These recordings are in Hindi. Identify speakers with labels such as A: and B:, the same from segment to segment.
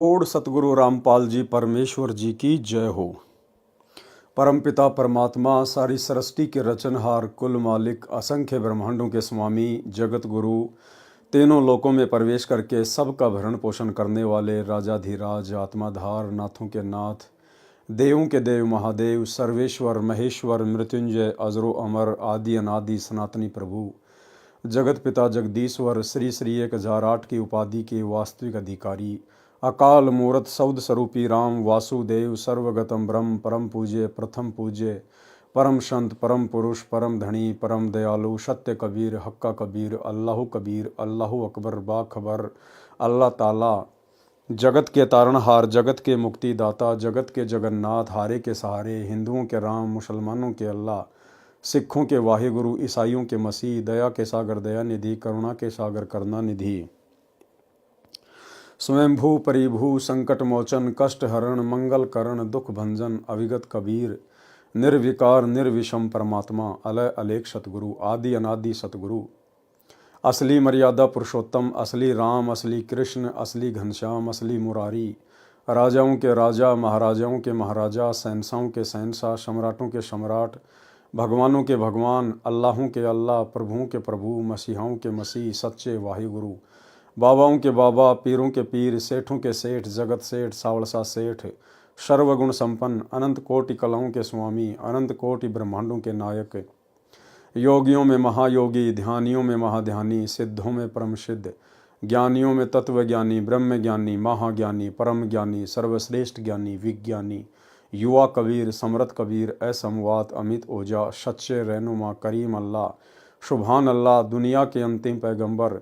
A: ओड सतगुरु रामपाल जी परमेश्वर जी की जय हो। परमपिता परमात्मा सारी सृष्टि के रचनहार, कुल मालिक, असंख्य ब्रह्मांडों के स्वामी, जगत गुरु, तीनों लोकों में प्रवेश करके सबका भरण पोषण करने वाले राजाधिराज, आत्माधार, नाथों के नाथ, देवों के देव महादेव, सर्वेश्वर महेश्वर, मृत्युंजय, अजरो अमर, आदि अनादि सनातनी प्रभु, जगत पिता जगदीश्वर, श्री श्री 1008 की उपाधि के वास्तविक अधिकारी, अकाल मूर्त सौद स्वरूपी राम वासुदेव, सर्वगतम ब्रह्म, परम पूज्य, प्रथम पूज्य, परम संत, परम पुरुष, परम धनी, परम दयालु, सत्य कबीर, हक्का कबीर, अल्लाह अकबर, बाखबर, अल्लाह ताला, जगत के तारणहार, जगत के मुक्तिदाता, जगत के जगन्नाथ, हारे के सहारे, हिंदुओं के राम, मुसलमानों के अल्लाह, सिखों के वाहिगुरु, ईसाइयों के मसीह, दया के सागर दया निधि, करुणा के सागर करुणा निधि, स्वयंभू परिभू, संकट मोचन, कष्ट हरण, मंगल करण, दुख भंजन, अविगत कबीर, निर्विकार निर्विषम परमात्मा, अलय अलेख सतगुरु, आदि अनादि सतगुरु, असली मर्यादा पुरुषोत्तम, असली राम, असली कृष्ण, असली घनश्याम, असली मुरारी, राजाओं के राजा, महाराजाओं के महाराजा, शहंशाहों के शहंशाह, सम्राटों के सम्राट, भगवानों के भगवान, अल्लाहों के अल्लाह, प्रभुओं के प्रभु, मसीहाओं के मसीह, सच्चे वाहिगुरु, बाबाओं के बाबा, पीरों के पीर, सेठों के सेठ, जगत सेठ, सावलसा सेठ, सर्वगुण संपन्न, अनंत कोटि कलाओं के स्वामी, अनंत कोटि ब्रह्मांडों के नायक, योगियों में महायोगी, ध्यानियों में महाध्यानी, सिद्धों में परम सिद्ध, ज्ञानियों में तत्व ज्ञानी, ब्रह्म ज्ञानी, महाज्ञानी, परम ज्ञानी, सर्वश्रेष्ठ ज्ञानी, विज्ञानी, युवा कबीर, समरथ कबीर, असमवात, अमित ओजा, सच्चे रहनुमा, करीम अल्लाह, सुभान अल्लाह, दुनिया के अंतिम पैगंबर,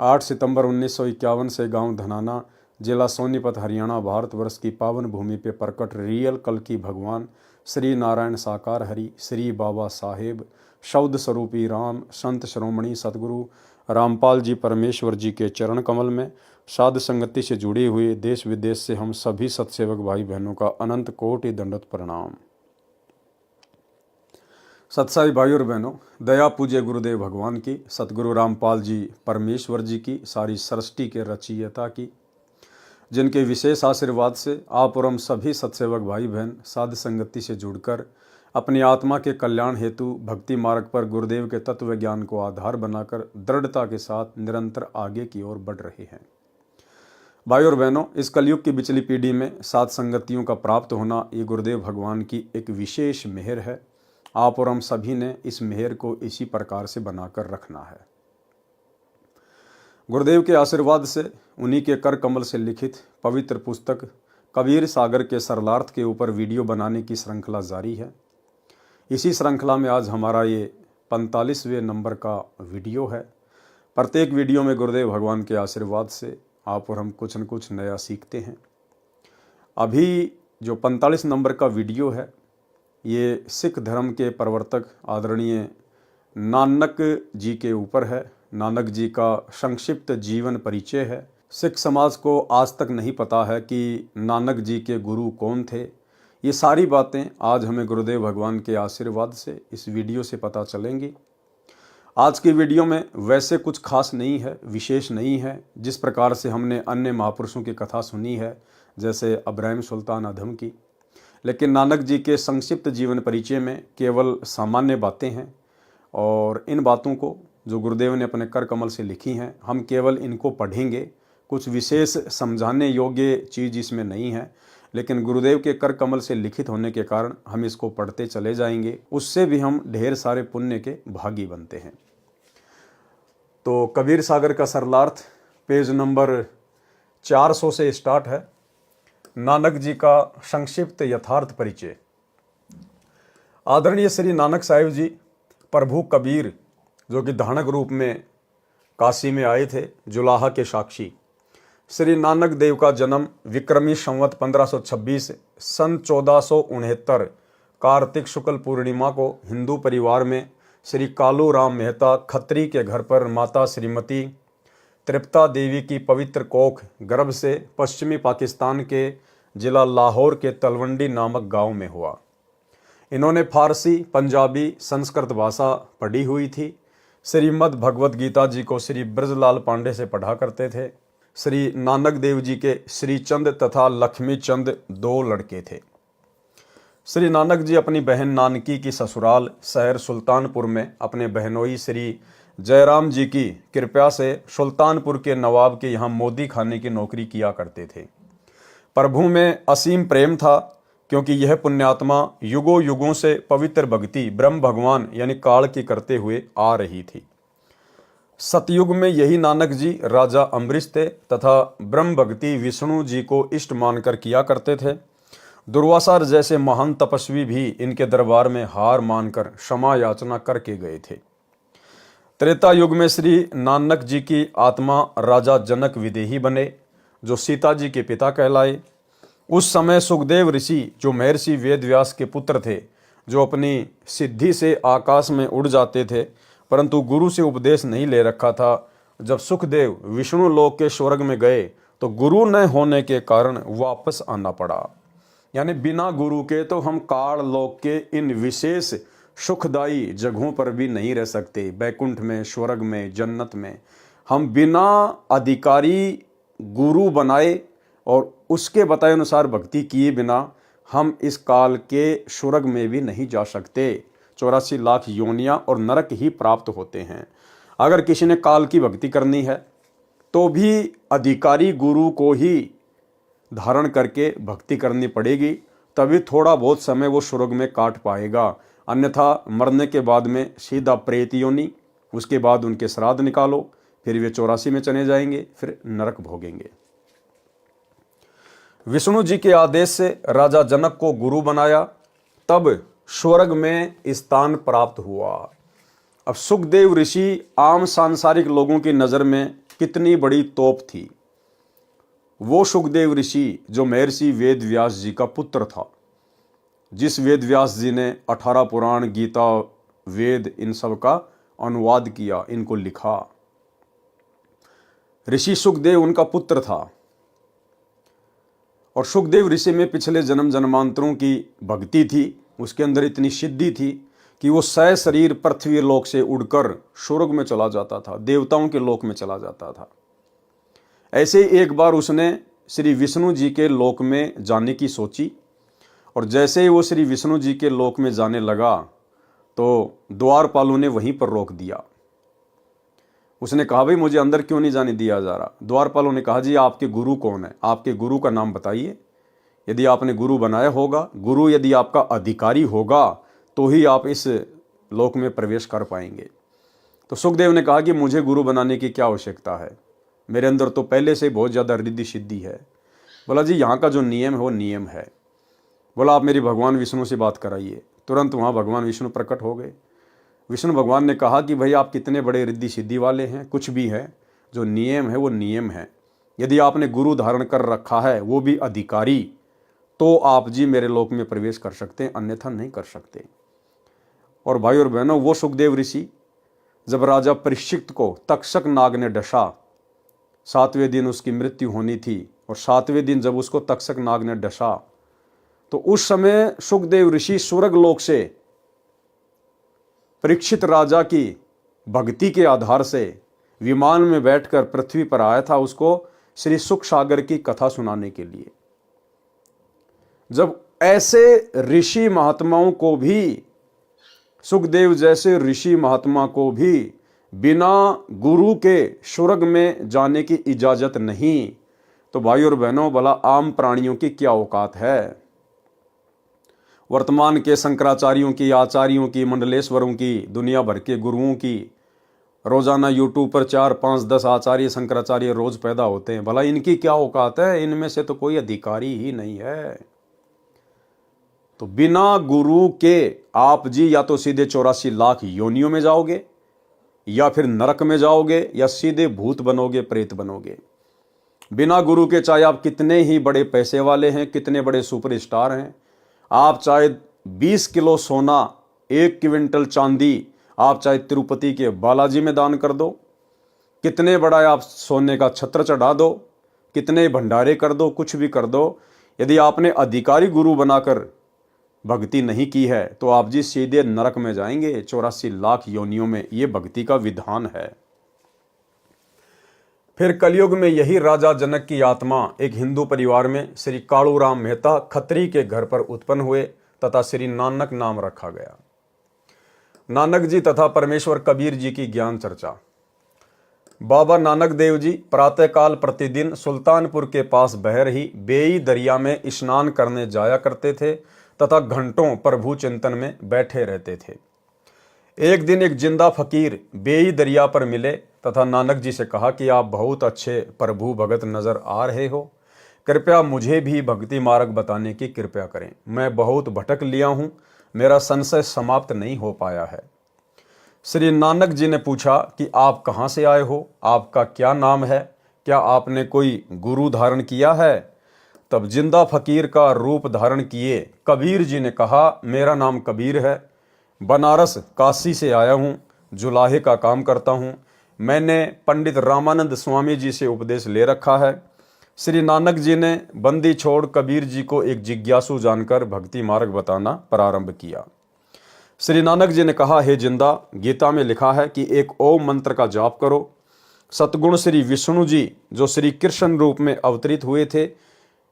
A: 8 सितंबर 1951 से गांव धनाना, जिला सोनीपत, हरियाणा, भारतवर्ष की पावन भूमि पे प्रकट रियल कल की भगवान श्री नारायण साकार हरि, श्री बाबा साहेब, शब्द स्वरूपी राम, संत श्रोमणी सतगुरु रामपाल जी परमेश्वर जी के चरण कमल में साध संगति से जुड़े हुए देश विदेश से हम सभी सत्सेवक भाई बहनों का अनंत कोटि दंडवत प्रणाम। सत्साई भाई और बहनों, दया पूज्य गुरुदेव भगवान की, सतगुरु रामपाल जी परमेश्वर जी की, सारी सृष्टि के रचयिता की, जिनके विशेष आशीर्वाद से आप और हम सभी सत्सेवक भाई बहन साध संगति से जुड़कर अपनी आत्मा के कल्याण हेतु भक्ति मार्ग पर गुरुदेव के तत्व ज्ञान को आधार बनाकर दृढ़ता के साथ निरंतर आगे की ओर बढ़ रहे हैं। भाई और बहनों, इस कलयुग की बिचली पीढ़ी में साध संगतियों का प्राप्त होना ये गुरुदेव भगवान की एक विशेष मेहर है। आप और हम सभी ने इस मेहर को इसी प्रकार से बनाकर रखना है। गुरुदेव के आशीर्वाद से उन्हीं के कर कमल से लिखित पवित्र पुस्तक कबीर सागर के सरलार्थ के ऊपर वीडियो बनाने की श्रृंखला जारी है। इसी श्रृंखला में आज हमारा ये 45वें नंबर का वीडियो है। प्रत्येक वीडियो में गुरुदेव भगवान के आशीर्वाद से आप और हम कुछ न कुछ नया सीखते हैं। अभी जो 45 नंबर का वीडियो है ये सिख धर्म के प्रवर्तक आदरणीय नानक जी के ऊपर है। नानक जी का संक्षिप्त जीवन परिचय है। सिख समाज को आज तक नहीं पता है कि नानक जी के गुरु कौन थे। ये सारी बातें आज हमें गुरुदेव भगवान के आशीर्वाद से इस वीडियो से पता चलेंगी। आज की वीडियो में वैसे कुछ खास नहीं है, विशेष नहीं है। जिस प्रकार से हमने अन्य महापुरुषों की कथा सुनी है, जैसे अब्राहिम सुल्तान अधम की, लेकिन नानक जी के संक्षिप्त जीवन परिचय में केवल सामान्य बातें हैं और इन बातों को जो गुरुदेव ने अपने कर कमल से लिखी हैं, हम केवल इनको पढ़ेंगे। कुछ विशेष समझाने योग्य चीज़ इसमें नहीं है, लेकिन गुरुदेव के कर कमल से लिखित होने के कारण हम इसको पढ़ते चले जाएंगे। उससे भी हम ढेर सारे पुण्य के भागी बनते हैं। तो कबीर सागर का सरलार्थ पेज नंबर 400 से स्टार्ट है। नानक जी का संक्षिप्त यथार्थ परिचय। आदरणीय श्री नानक साहिब जी प्रभु कबीर, जो कि धानक रूप में काशी में आए थे, जुलाहा के साक्षी। श्री नानक देव का जन्म विक्रमी संवत 1526 सन 1469 कार्तिक शुक्ल पूर्णिमा को हिंदू परिवार में श्री कालू राम मेहता खत्री के घर पर माता श्रीमती तृप्ता देवी की पवित्र कोख गर्भ से पश्चिमी पाकिस्तान के जिला लाहौर के तलवंडी नामक गांव में हुआ। इन्होंने फारसी, पंजाबी, संस्कृत भाषा पढ़ी हुई थी। श्रीमद् भगवद गीता जी को श्री ब्रजलाल पांडे से पढ़ा करते थे। श्री नानक देव जी के श्री चंद तथा लक्ष्मी चंद 2 लड़के थे। श्री नानक जी अपनी बहन नानकी की ससुराल शहर सुल्तानपुर में अपने बहनोई श्री जयराम जी की कृपा से सुल्तानपुर के नवाब के यहाँ मोदी खाने की नौकरी किया करते थे। प्रभु में असीम प्रेम था, क्योंकि यह पुण्यात्मा युगों युगों से पवित्र भक्ति ब्रह्म भगवान यानी काल की करते हुए आ रही थी। सतयुग में यही नानक जी राजा अम्बरीश थे तथा ब्रह्म भक्ति विष्णु जी को इष्ट मानकर किया करते थे। दुर्वासा जैसे महान तपस्वी भी इनके दरबार में हार मानकर क्षमा याचना करके गए थे। त्रेता युग में श्री नानक जी की आत्मा राजा जनक विदेही बने, जो सीता जी के पिता कहलाए। उस समय सुखदेव ऋषि, जो महर्षि वेदव्यास के पुत्र थे, जो अपनी सिद्धि से आकाश में उड़ जाते थे, परंतु गुरु से उपदेश नहीं ले रखा था। जब सुखदेव विष्णु लोक के स्वर्ग में गए तो गुरु न होने के कारण वापस आना पड़ा। यानी बिना गुरु के तो हम काल लोक के इन विशेष सुखदायी जगहों पर भी नहीं रह सकते। बैकुंठ में, स्वर्ग में, जन्नत में हम बिना अधिकारी गुरु बनाए और उसके बताए अनुसार भक्ति किए बिना हम इस काल के स्वर्ग में भी नहीं जा सकते। 84 लाख योनियां और नरक ही प्राप्त होते हैं। अगर किसी ने काल की भक्ति करनी है तो भी अधिकारी गुरु को ही धारण करके भक्ति करनी पड़ेगी, तभी थोड़ा बहुत समय वो स्वर्ग में काट पाएगा। अन्यथा मरने के बाद में सीधा प्रेत योनि, उसके बाद उनके श्राद्ध निकालो, फिर वे 84 में चले जाएंगे, फिर नरक भोगेंगे। विष्णु जी के आदेश से राजा जनक को गुरु बनाया, तब स्वर्ग में स्थान प्राप्त हुआ। अब सुखदेव ऋषि आम सांसारिक लोगों की नज़र में कितनी बड़ी तोप थी। वो सुखदेव ऋषि जो महर्षि वेद व्यास जी का पुत्र था, जिस वेद व्यास जी ने 18 पुराण, गीता, वेद इन सब का अनुवाद किया, इनको लिखा। ऋषि सुखदेव उनका पुत्र था और सुखदेव ऋषि में पिछले जन्म जन्मांतरों की भक्ति थी। उसके अंदर इतनी सिद्धि थी कि वो सशरीर पृथ्वी लोक से उड़कर स्वर्ग में चला जाता था, देवताओं के लोक में चला जाता था। ऐसे एक बार उसने श्री विष्णु जी के लोक में जाने की सोची, और जैसे ही वो श्री विष्णु जी के लोक में जाने लगा तो द्वारपालों ने वहीं पर रोक दिया। उसने कहा, भाई मुझे अंदर क्यों नहीं जाने दिया जा रहा। द्वारपालों ने कहा, जी आपके गुरु कौन है, आपके गुरु का नाम बताइए। यदि आपने गुरु बनाया होगा, गुरु यदि आपका अधिकारी होगा तो ही आप इस लोक में प्रवेश कर पाएंगे। तो सुखदेव ने कहा कि मुझे गुरु बनाने की क्या आवश्यकता है, मेरे अंदर तो पहले से बहुत ज़्यादा रिद्धि सिद्धि है। बोला, जी यहाँ का जो नियम है वो नियम है। बोला, आप मेरी भगवान विष्णु से बात कराइए। तुरंत वहाँ भगवान विष्णु प्रकट हो गए। विष्णु भगवान ने कहा कि भाई आप कितने बड़े रिद्धि सिद्धि वाले हैं, कुछ भी है, जो नियम है वो नियम है। यदि आपने गुरु धारण कर रखा है, वो भी अधिकारी, तो आप जी मेरे लोक में प्रवेश कर सकते हैं, अन्यथा नहीं कर सकते। और भाई और बहनों, वो सुखदेव ऋषि जब राजा परीक्षित को तक्षक नाग ने डसा, 7वें दिन उसकी मृत्यु होनी थी, और 7वें दिन जब उसको तक्षक नाग ने डसा तो उस समय सुखदेव ऋषि स्वर्ग लोक से परीक्षित राजा की भक्ति के आधार से विमान में बैठकर पृथ्वी पर आया था, उसको श्री सुख सागर की कथा सुनाने के लिए। जब ऐसे ऋषि महात्माओं को भी, सुखदेव जैसे ऋषि महात्मा को भी बिना गुरु के स्वर्ग में जाने की इजाजत नहीं, तो भाई और बहनों, भला आम प्राणियों की क्या औकात है। वर्तमान के शंकराचार्यों की, आचार्यों की, मंडलेश्वरों की, दुनिया भर के गुरुओं की रोजाना यूट्यूब पर 4, 5, 10 आचार्य शंकराचार्य रोज पैदा होते हैं। भला इनकी क्या औकात है, इनमें से तो कोई अधिकारी ही नहीं है। तो बिना गुरु के आप जी या तो सीधे 84 लाख योनियों में जाओगे, या फिर नरक में जाओगे, या सीधे भूत बनोगे, प्रेत बनोगे। बिना गुरु के चाहे आप कितने ही बड़े पैसे वाले हैं, कितने बड़े सुपरस्टार हैं, आप चाहे 20 किलो सोना, 1 क्विंटल चांदी आप चाहे तिरुपति के बालाजी में दान कर दो, कितने बड़ा आप सोने का छत्र चढ़ा दो, कितने भंडारे कर दो, कुछ भी कर दो, यदि आपने अधिकारी गुरु बनाकर भक्ति नहीं की है तो आप जी सीधे नरक में जाएंगे। 84 लाख योनियों में, ये भक्ति का विधान है। फिर कलयुग में यही राजा जनक की आत्मा एक हिंदू परिवार में श्री कालूराम मेहता खत्री के घर पर उत्पन्न हुए तथा श्री नानक नाम रखा गया। नानक जी तथा परमेश्वर कबीर जी की ज्ञान चर्चा। बाबा नानक देव जी प्रातःकाल प्रतिदिन सुल्तानपुर के पास बह रही बेई दरिया में स्नान करने जाया करते थे तथा घंटों प्रभु चिंतन में बैठे रहते थे। एक दिन एक जिंदा फकीर बेई दरिया पर मिले तथा नानक जी से कहा कि आप बहुत अच्छे प्रभु भगत नजर आ रहे हो, कृपया मुझे भी भक्ति मार्ग बताने की कृपया करें। मैं बहुत भटक लिया हूँ, मेरा संशय समाप्त नहीं हो पाया है। श्री नानक जी ने पूछा कि आप कहाँ से आए हो, आपका क्या नाम है, क्या आपने कोई गुरु धारण किया है? तब जिंदा फकीर का रूप धारण किए कबीर जी ने कहा, मेरा नाम कबीर है, बनारस काशी से आया हूँ, जुलाहे का काम करता हूँ। मैंने पंडित रामानंद स्वामी जी से उपदेश ले रखा है। श्री नानक जी ने बंदी छोड़ कबीर जी को एक जिज्ञासु जानकर भक्ति मार्ग बताना प्रारंभ किया। श्री नानक जी ने कहा, हे जिंदा, गीता में लिखा है कि एक ओम मंत्र का जाप करो। सतगुण श्री विष्णु जी जो श्री कृष्ण रूप में अवतरित हुए थे,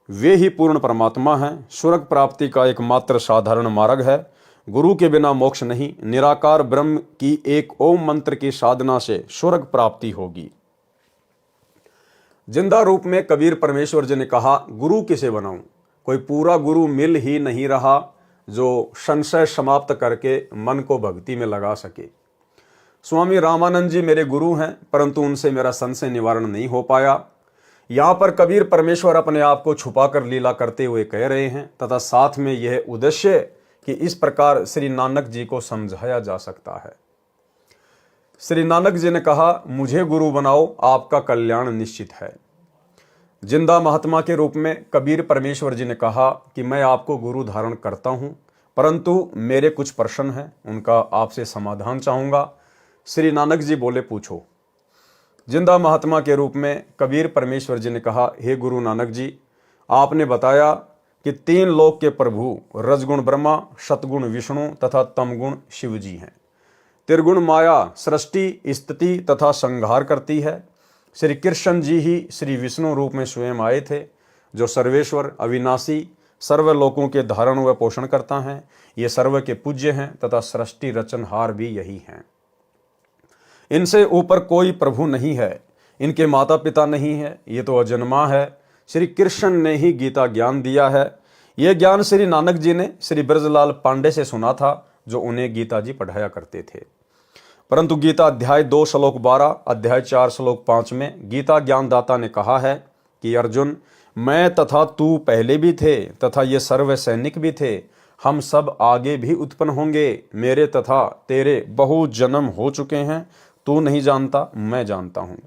A: वे ही पूर्ण परमात्मा हैं। स्वर्ग प्राप्ति का एकमात्र साधारण मार्ग है। गुरु के बिना मोक्ष नहीं। निराकार ब्रह्म की एक ओम मंत्र की साधना से स्वर्ग प्राप्ति होगी। जिंदा रूप में कबीर परमेश्वर जी ने कहा, गुरु किसे बनाऊं? कोई पूरा गुरु मिल ही नहीं रहा जो संशय समाप्त करके मन को भक्ति में लगा सके। स्वामी रामानंद जी मेरे गुरु हैं, परंतु उनसे मेरा संशय निवारण नहीं हो पाया। यहाँ पर कबीर परमेश्वर अपने आप को छुपाकर लीला करते हुए कह रहे हैं तथा साथ में यह उद्देश्य कि इस प्रकार श्री नानक जी को समझाया जा सकता है। श्री नानक जी ने कहा, मुझे गुरु बनाओ, आपका कल्याण निश्चित है। जिंदा महात्मा के रूप में कबीर परमेश्वर जी ने कहा कि मैं आपको गुरु धारण करता हूं, परंतु मेरे कुछ प्रश्न हैं, उनका आपसे समाधान चाहूंगा। श्री नानक जी बोले, पूछो। जिंदा महात्मा के रूप में कबीर परमेश्वर जी ने कहा, हे गुरु नानक जी, आपने बताया कि तीन लोक के प्रभु रजगुण ब्रह्मा, सतगुण विष्णु तथा तमगुण शिव जी हैं। त्रिगुण माया सृष्टि, स्थिति तथा संहार करती है। श्री कृष्ण जी ही श्री विष्णु रूप में स्वयं आए थे, जो सर्वेश्वर, अविनाशी, सर्व लोकों के धारण व पोषण करता है। ये सर्व के पूज्य हैं तथा सृष्टि रचनहार भी यही हैं। इनसे ऊपर कोई प्रभु नहीं है, इनके माता पिता नहीं है, ये तो अजन्मा है। श्री कृष्ण ने ही गीता ज्ञान दिया है। यह ज्ञान श्री नानक जी ने श्री ब्रजलाल पांडे से सुना था, जो उन्हें गीता जी पढ़ाया करते थे। परंतु गीता अध्याय 2 श्लोक 12, अध्याय 4 श्लोक 5 में गीता ज्ञानदाता ने कहा है कि अर्जुन, मैं तथा तू पहले भी थे तथा ये सर्व सैनिक भी थे, हम सब आगे भी उत्पन्न होंगे। मेरे तथा तेरे बहु जन्म हो चुके हैं, तू नहीं जानता, मैं जानता हूं।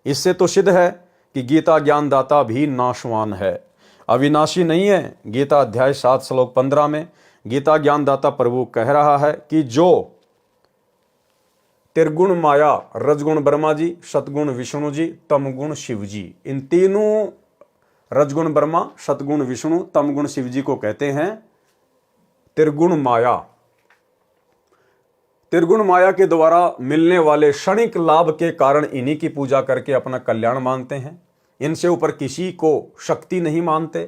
A: इससे तो सिद्ध है कि गीता ज्ञानदाता भी नाशवान है, अविनाशी नहीं है। गीता अध्याय 7 श्लोक 15 में गीता ज्ञानदाता प्रभु कह रहा है कि जो त्रिगुण माया, रजगुण ब्रह्मा जी, सतगुण विष्णु जी, तमगुण शिव जी, इन तीनों रजगुण ब्रह्मा, सतगुण विष्णु, तमगुण शिव जी को कहते हैं त्रिगुण माया। त्रिगुण माया के द्वारा मिलने वाले क्षणिक लाभ के कारण इन्हीं की पूजा करके अपना कल्याण मानते हैं। इनसे ऊपर किसी को शक्ति नहीं मानते,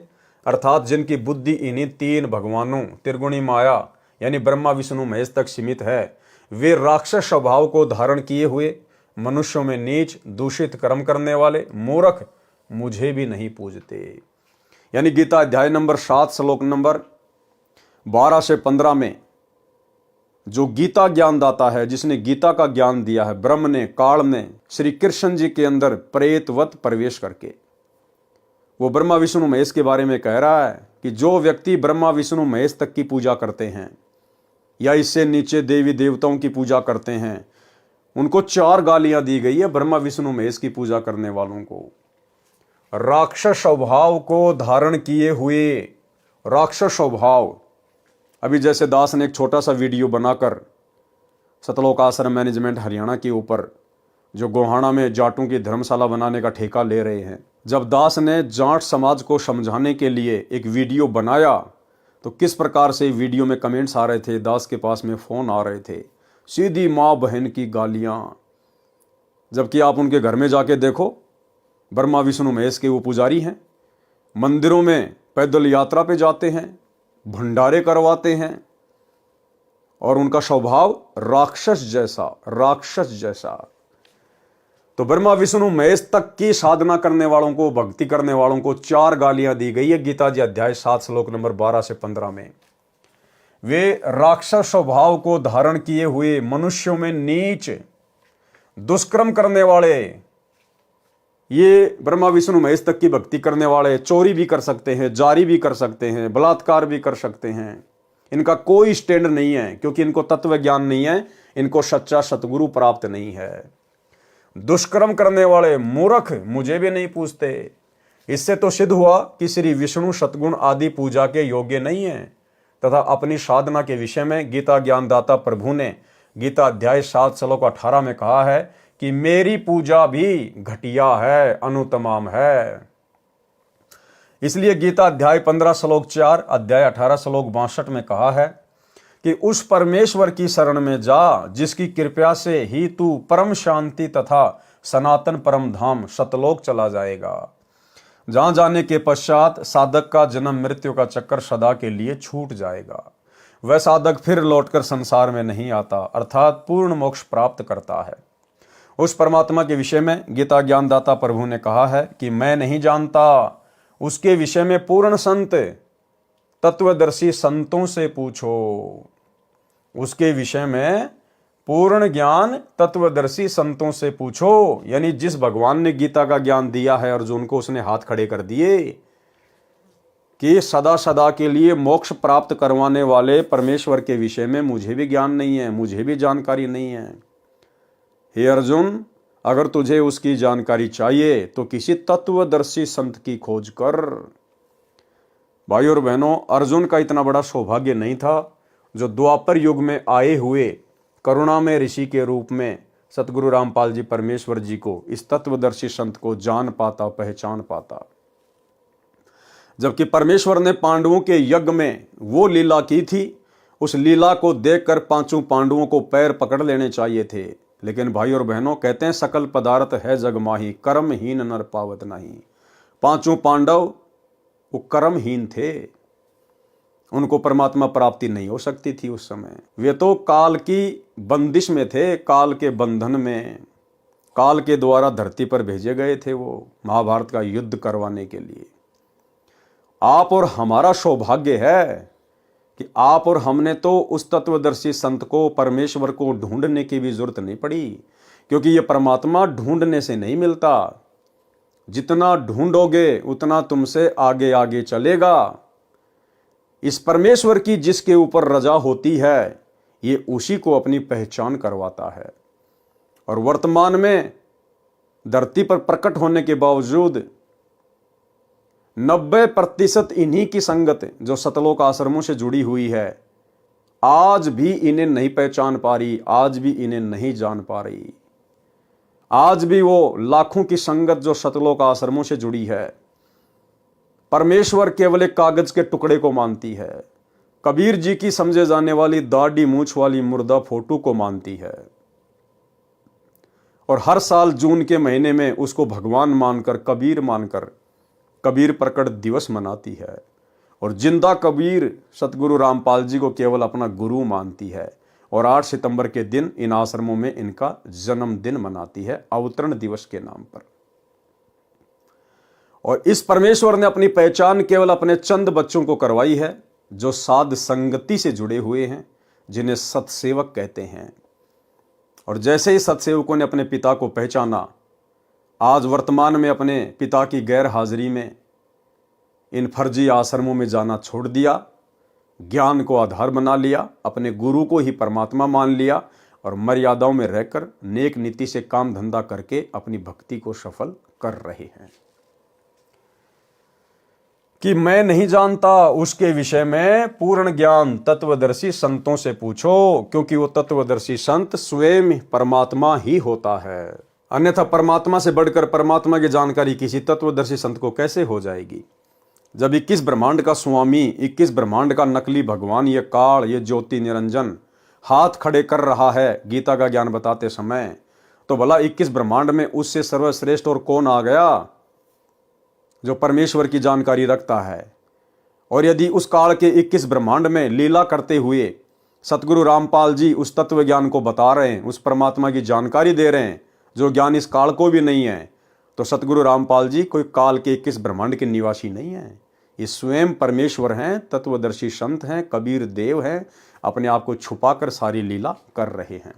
A: अर्थात जिनकी बुद्धि इन्हीं तीन भगवानों त्रिगुणी माया यानी ब्रह्मा विष्णु महेश तक सीमित है, वे राक्षस स्वभाव को धारण किए हुए मनुष्यों में नीच दूषित कर्म करने वाले मूर्ख मुझे भी नहीं पूजते। यानी गीता अध्याय नंबर 7 श्लोक नंबर 12 से 15 में जो गीता ज्ञानदाता है, जिसने गीता का ज्ञान दिया है, ब्रह्म ने, काल ने श्री कृष्ण जी के अंदर प्रेतवत प्रवेश करके, वो ब्रह्मा विष्णु महेश के बारे में कह रहा है कि जो व्यक्ति ब्रह्मा विष्णु महेश तक की पूजा करते हैं या इससे नीचे देवी देवताओं की पूजा करते हैं, उनको 4 गालियां दी गई है ब्रह्मा विष्णु महेश की पूजा करने वालों को। राक्षस स्वभाव को धारण किए हुए, राक्षस स्वभाव। अभी जैसे दास ने एक छोटा सा वीडियो बनाकर सतलोक आश्रम मैनेजमेंट हरियाणा के ऊपर जो गोहाना में जाटों की धर्मशाला बनाने का ठेका ले रहे हैं, जब दास ने जाट समाज को समझाने के लिए एक वीडियो बनाया तो किस प्रकार से वीडियो में कमेंट्स आ रहे थे, दास के पास में फ़ोन आ रहे थे, सीधी माँ बहन की गालियाँ। जबकि आप उनके घर में जाके देखो, ब्रह्मा विष्णु महेश के वो पुजारी हैं, मंदिरों में पैदल यात्रा पे जाते हैं, भंडारे करवाते हैं, और उनका स्वभाव राक्षस जैसा। तो ब्रह्मा विष्णु महेश तक की साधना करने वालों को, भक्ति करने वालों को 4 गालियां दी गई है गीता जी अध्याय 7 श्लोक नंबर 12 से 15 में। वे राक्षस स्वभाव को धारण किए हुए मनुष्यों में नीच दुष्कर्म करने वाले, ये ब्रह्मा विष्णु महेश तक की भक्ति करने वाले चोरी भी कर सकते हैं, जारी भी कर सकते हैं, बलात्कार भी कर सकते हैं। इनका कोई स्टैंड नहीं है, क्योंकि इनको तत्व ज्ञान नहीं है, इनको सच्चा सतगुरु प्राप्त नहीं है। दुष्कर्म करने वाले मूर्ख मुझे भी नहीं पूछते। इससे तो सिद्ध हुआ कि श्री विष्णु सतगुण आदि पूजा के योग्य नहीं है, तथा अपनी साधना के विषय में गीता ज्ञानदाता प्रभु ने गीता अध्याय 7 श्लोक 18 में कहा है कि मेरी पूजा भी घटिया है, अनुतमाम है। इसलिए गीता अध्याय 15 श्लोक 4, अध्याय 18 श्लोक 62 में कहा है कि उस परमेश्वर की शरण में जा जिसकी कृपा से ही तू परम शांति तथा सनातन परम धाम सतलोक चला जाएगा, जहां जाने के पश्चात साधक का जन्म मृत्यु का चक्कर सदा के लिए छूट जाएगा। वह साधक फिर लौटकर संसार में नहीं आता, अर्थात पूर्ण मोक्ष प्राप्त करता है। उस परमात्मा के विषय में गीता ज्ञानदाता प्रभु ने कहा है कि मैं नहीं जानता, उसके विषय में पूर्ण संत तत्वदर्शी संतों से पूछो। उसके विषय में पूर्ण ज्ञान तत्वदर्शी संतों से पूछो, यानी जिस भगवान ने गीता का ज्ञान दिया है अर्जुन को, उसने हाथ खड़े कर दिए कि सदा सदा के लिए मोक्ष प्राप्त करवाने वाले परमेश्वर के विषय में मुझे भी ज्ञान नहीं है, मुझे भी जानकारी नहीं है। हे अर्जुन, अगर तुझे उसकी जानकारी चाहिए तो किसी तत्वदर्शी संत की खोज कर। भाई और बहनों, अर्जुन का इतना बड़ा सौभाग्य नहीं था जो द्वापर युग में आए हुए करुणामय ऋषि के रूप में सतगुरु रामपाल जी परमेश्वर जी को, इस तत्वदर्शी संत को जान पाता, पहचान पाता। जबकि परमेश्वर ने पांडवों के यज्ञ में वो लीला की थी, उस लीला को देखकर 5 पांडवों को पैर पकड़ लेने चाहिए थे। लेकिन भाई और बहनों, कहते हैं सकल पदार्थ है जग माही, कर्महीन नर पावत नहीं। 5 पांडव वो कर्महीन थे, उनको परमात्मा प्राप्ति नहीं हो सकती थी उस समय। वे तो काल की बंदिश में थे, काल के बंधन में, काल के द्वारा धरती पर भेजे गए थे वो महाभारत का युद्ध करवाने के लिए। आप और हमारा सौभाग्य है कि आप और हमने तो उस तत्वदर्शी संत को, परमेश्वर को ढूंढने की भी जरूरत नहीं पड़ी, क्योंकि ये परमात्मा ढूंढने से नहीं मिलता। जितना ढूंढोगे उतना तुमसे आगे आगे चलेगा। इस परमेश्वर की जिसके ऊपर रजा होती है, ये उसी को अपनी पहचान करवाता है। और वर्तमान में धरती पर प्रकट होने के बावजूद 90% इन्हीं की संगत जो सतलोक आश्रमों से जुड़ी हुई है, आज भी इन्हें नहीं पहचान पा रही, आज भी इन्हें नहीं जान पा रही। आज भी वो लाखों की संगत जो सतलोक आश्रमों से जुड़ी है, परमेश्वर केवल एक कागज के टुकड़े को मानती है। कबीर जी की समझे जाने वाली दाढ़ी मूछ वाली मुर्दा फोटो को मानती है, और हर साल जून के महीने में उसको भगवान मानकर, कबीर मानकर कबीर प्रकट दिवस मनाती है। और जिंदा कबीर सतगुरु रामपाल जी को केवल अपना गुरु मानती है। और 8 सितंबर के दिन इन आश्रमों में इनका जन्मदिन मनाती है, अवतरण दिवस के नाम पर। और इस परमेश्वर ने अपनी पहचान केवल अपने चंद बच्चों को करवाई है, जो साध संगति से जुड़े हुए हैं, जिन्हें सतसेवक कहते हैं। और जैसे ही सतसेवकों ने अपने पिता को पहचाना, आज वर्तमान में अपने पिता की गैर हाजिरी में इन फर्जी आश्रमों में जाना छोड़ दिया, ज्ञान को आधार बना लिया, अपने गुरु को ही परमात्मा मान लिया, और मर्यादाओं में रहकर नेक नीति से काम धंधा करके अपनी भक्ति को सफल कर रहे हैं। कि मैं नहीं जानता, उसके विषय में पूर्ण ज्ञान तत्वदर्शी संतों से पूछो, क्योंकि वो तत्वदर्शी संत स्वयं परमात्मा ही होता है। अन्यथा परमात्मा से बढ़कर परमात्मा की जानकारी किसी तत्वदर्शी संत को कैसे हो जाएगी, जब 21 ब्रह्मांड का स्वामी, 21 ब्रह्मांड का नकली भगवान, ये काल, ये ज्योति निरंजन हाथ खड़े कर रहा है गीता का ज्ञान बताते समय, तो भला 21 ब्रह्मांड में उससे सर्वश्रेष्ठ और कौन आ गया जो परमेश्वर की जानकारी रखता है। और यदि उस काल के 21 ब्रह्मांड में लीला करते हुए सतगुरु रामपाल जी उस तत्व ज्ञान को बता रहे हैं, उस परमात्मा की जानकारी दे रहे हैं जो ज्ञान इस काल को भी नहीं है, तो सतगुरु रामपाल जी कोई काल के 21 ब्रह्मांड के निवासी नहीं है। ये स्वयं परमेश्वर हैं, तत्वदर्शी संत हैं, कबीर देव हैं, अपने आप को छुपाकर सारी लीला कर रहे हैं।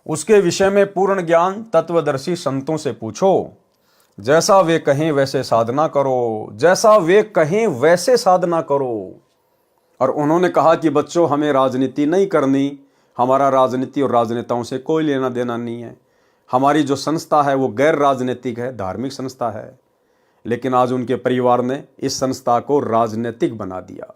A: उसके विषय में पूर्ण ज्ञान तत्वदर्शी संतों से पूछो, जैसा वे कहें वैसे साधना करो, जैसा वे कहें वैसे साधना करो। और उन्होंने कहा कि बच्चों, हमें राजनीति नहीं करनी, हमारा राजनीति और राजनेताओं से कोई लेना देना नहीं है। हमारी जो संस्था है वो गैर राजनीतिक है, धार्मिक संस्था है। लेकिन आज उनके परिवार ने इस संस्था को राजनीतिक बना दिया।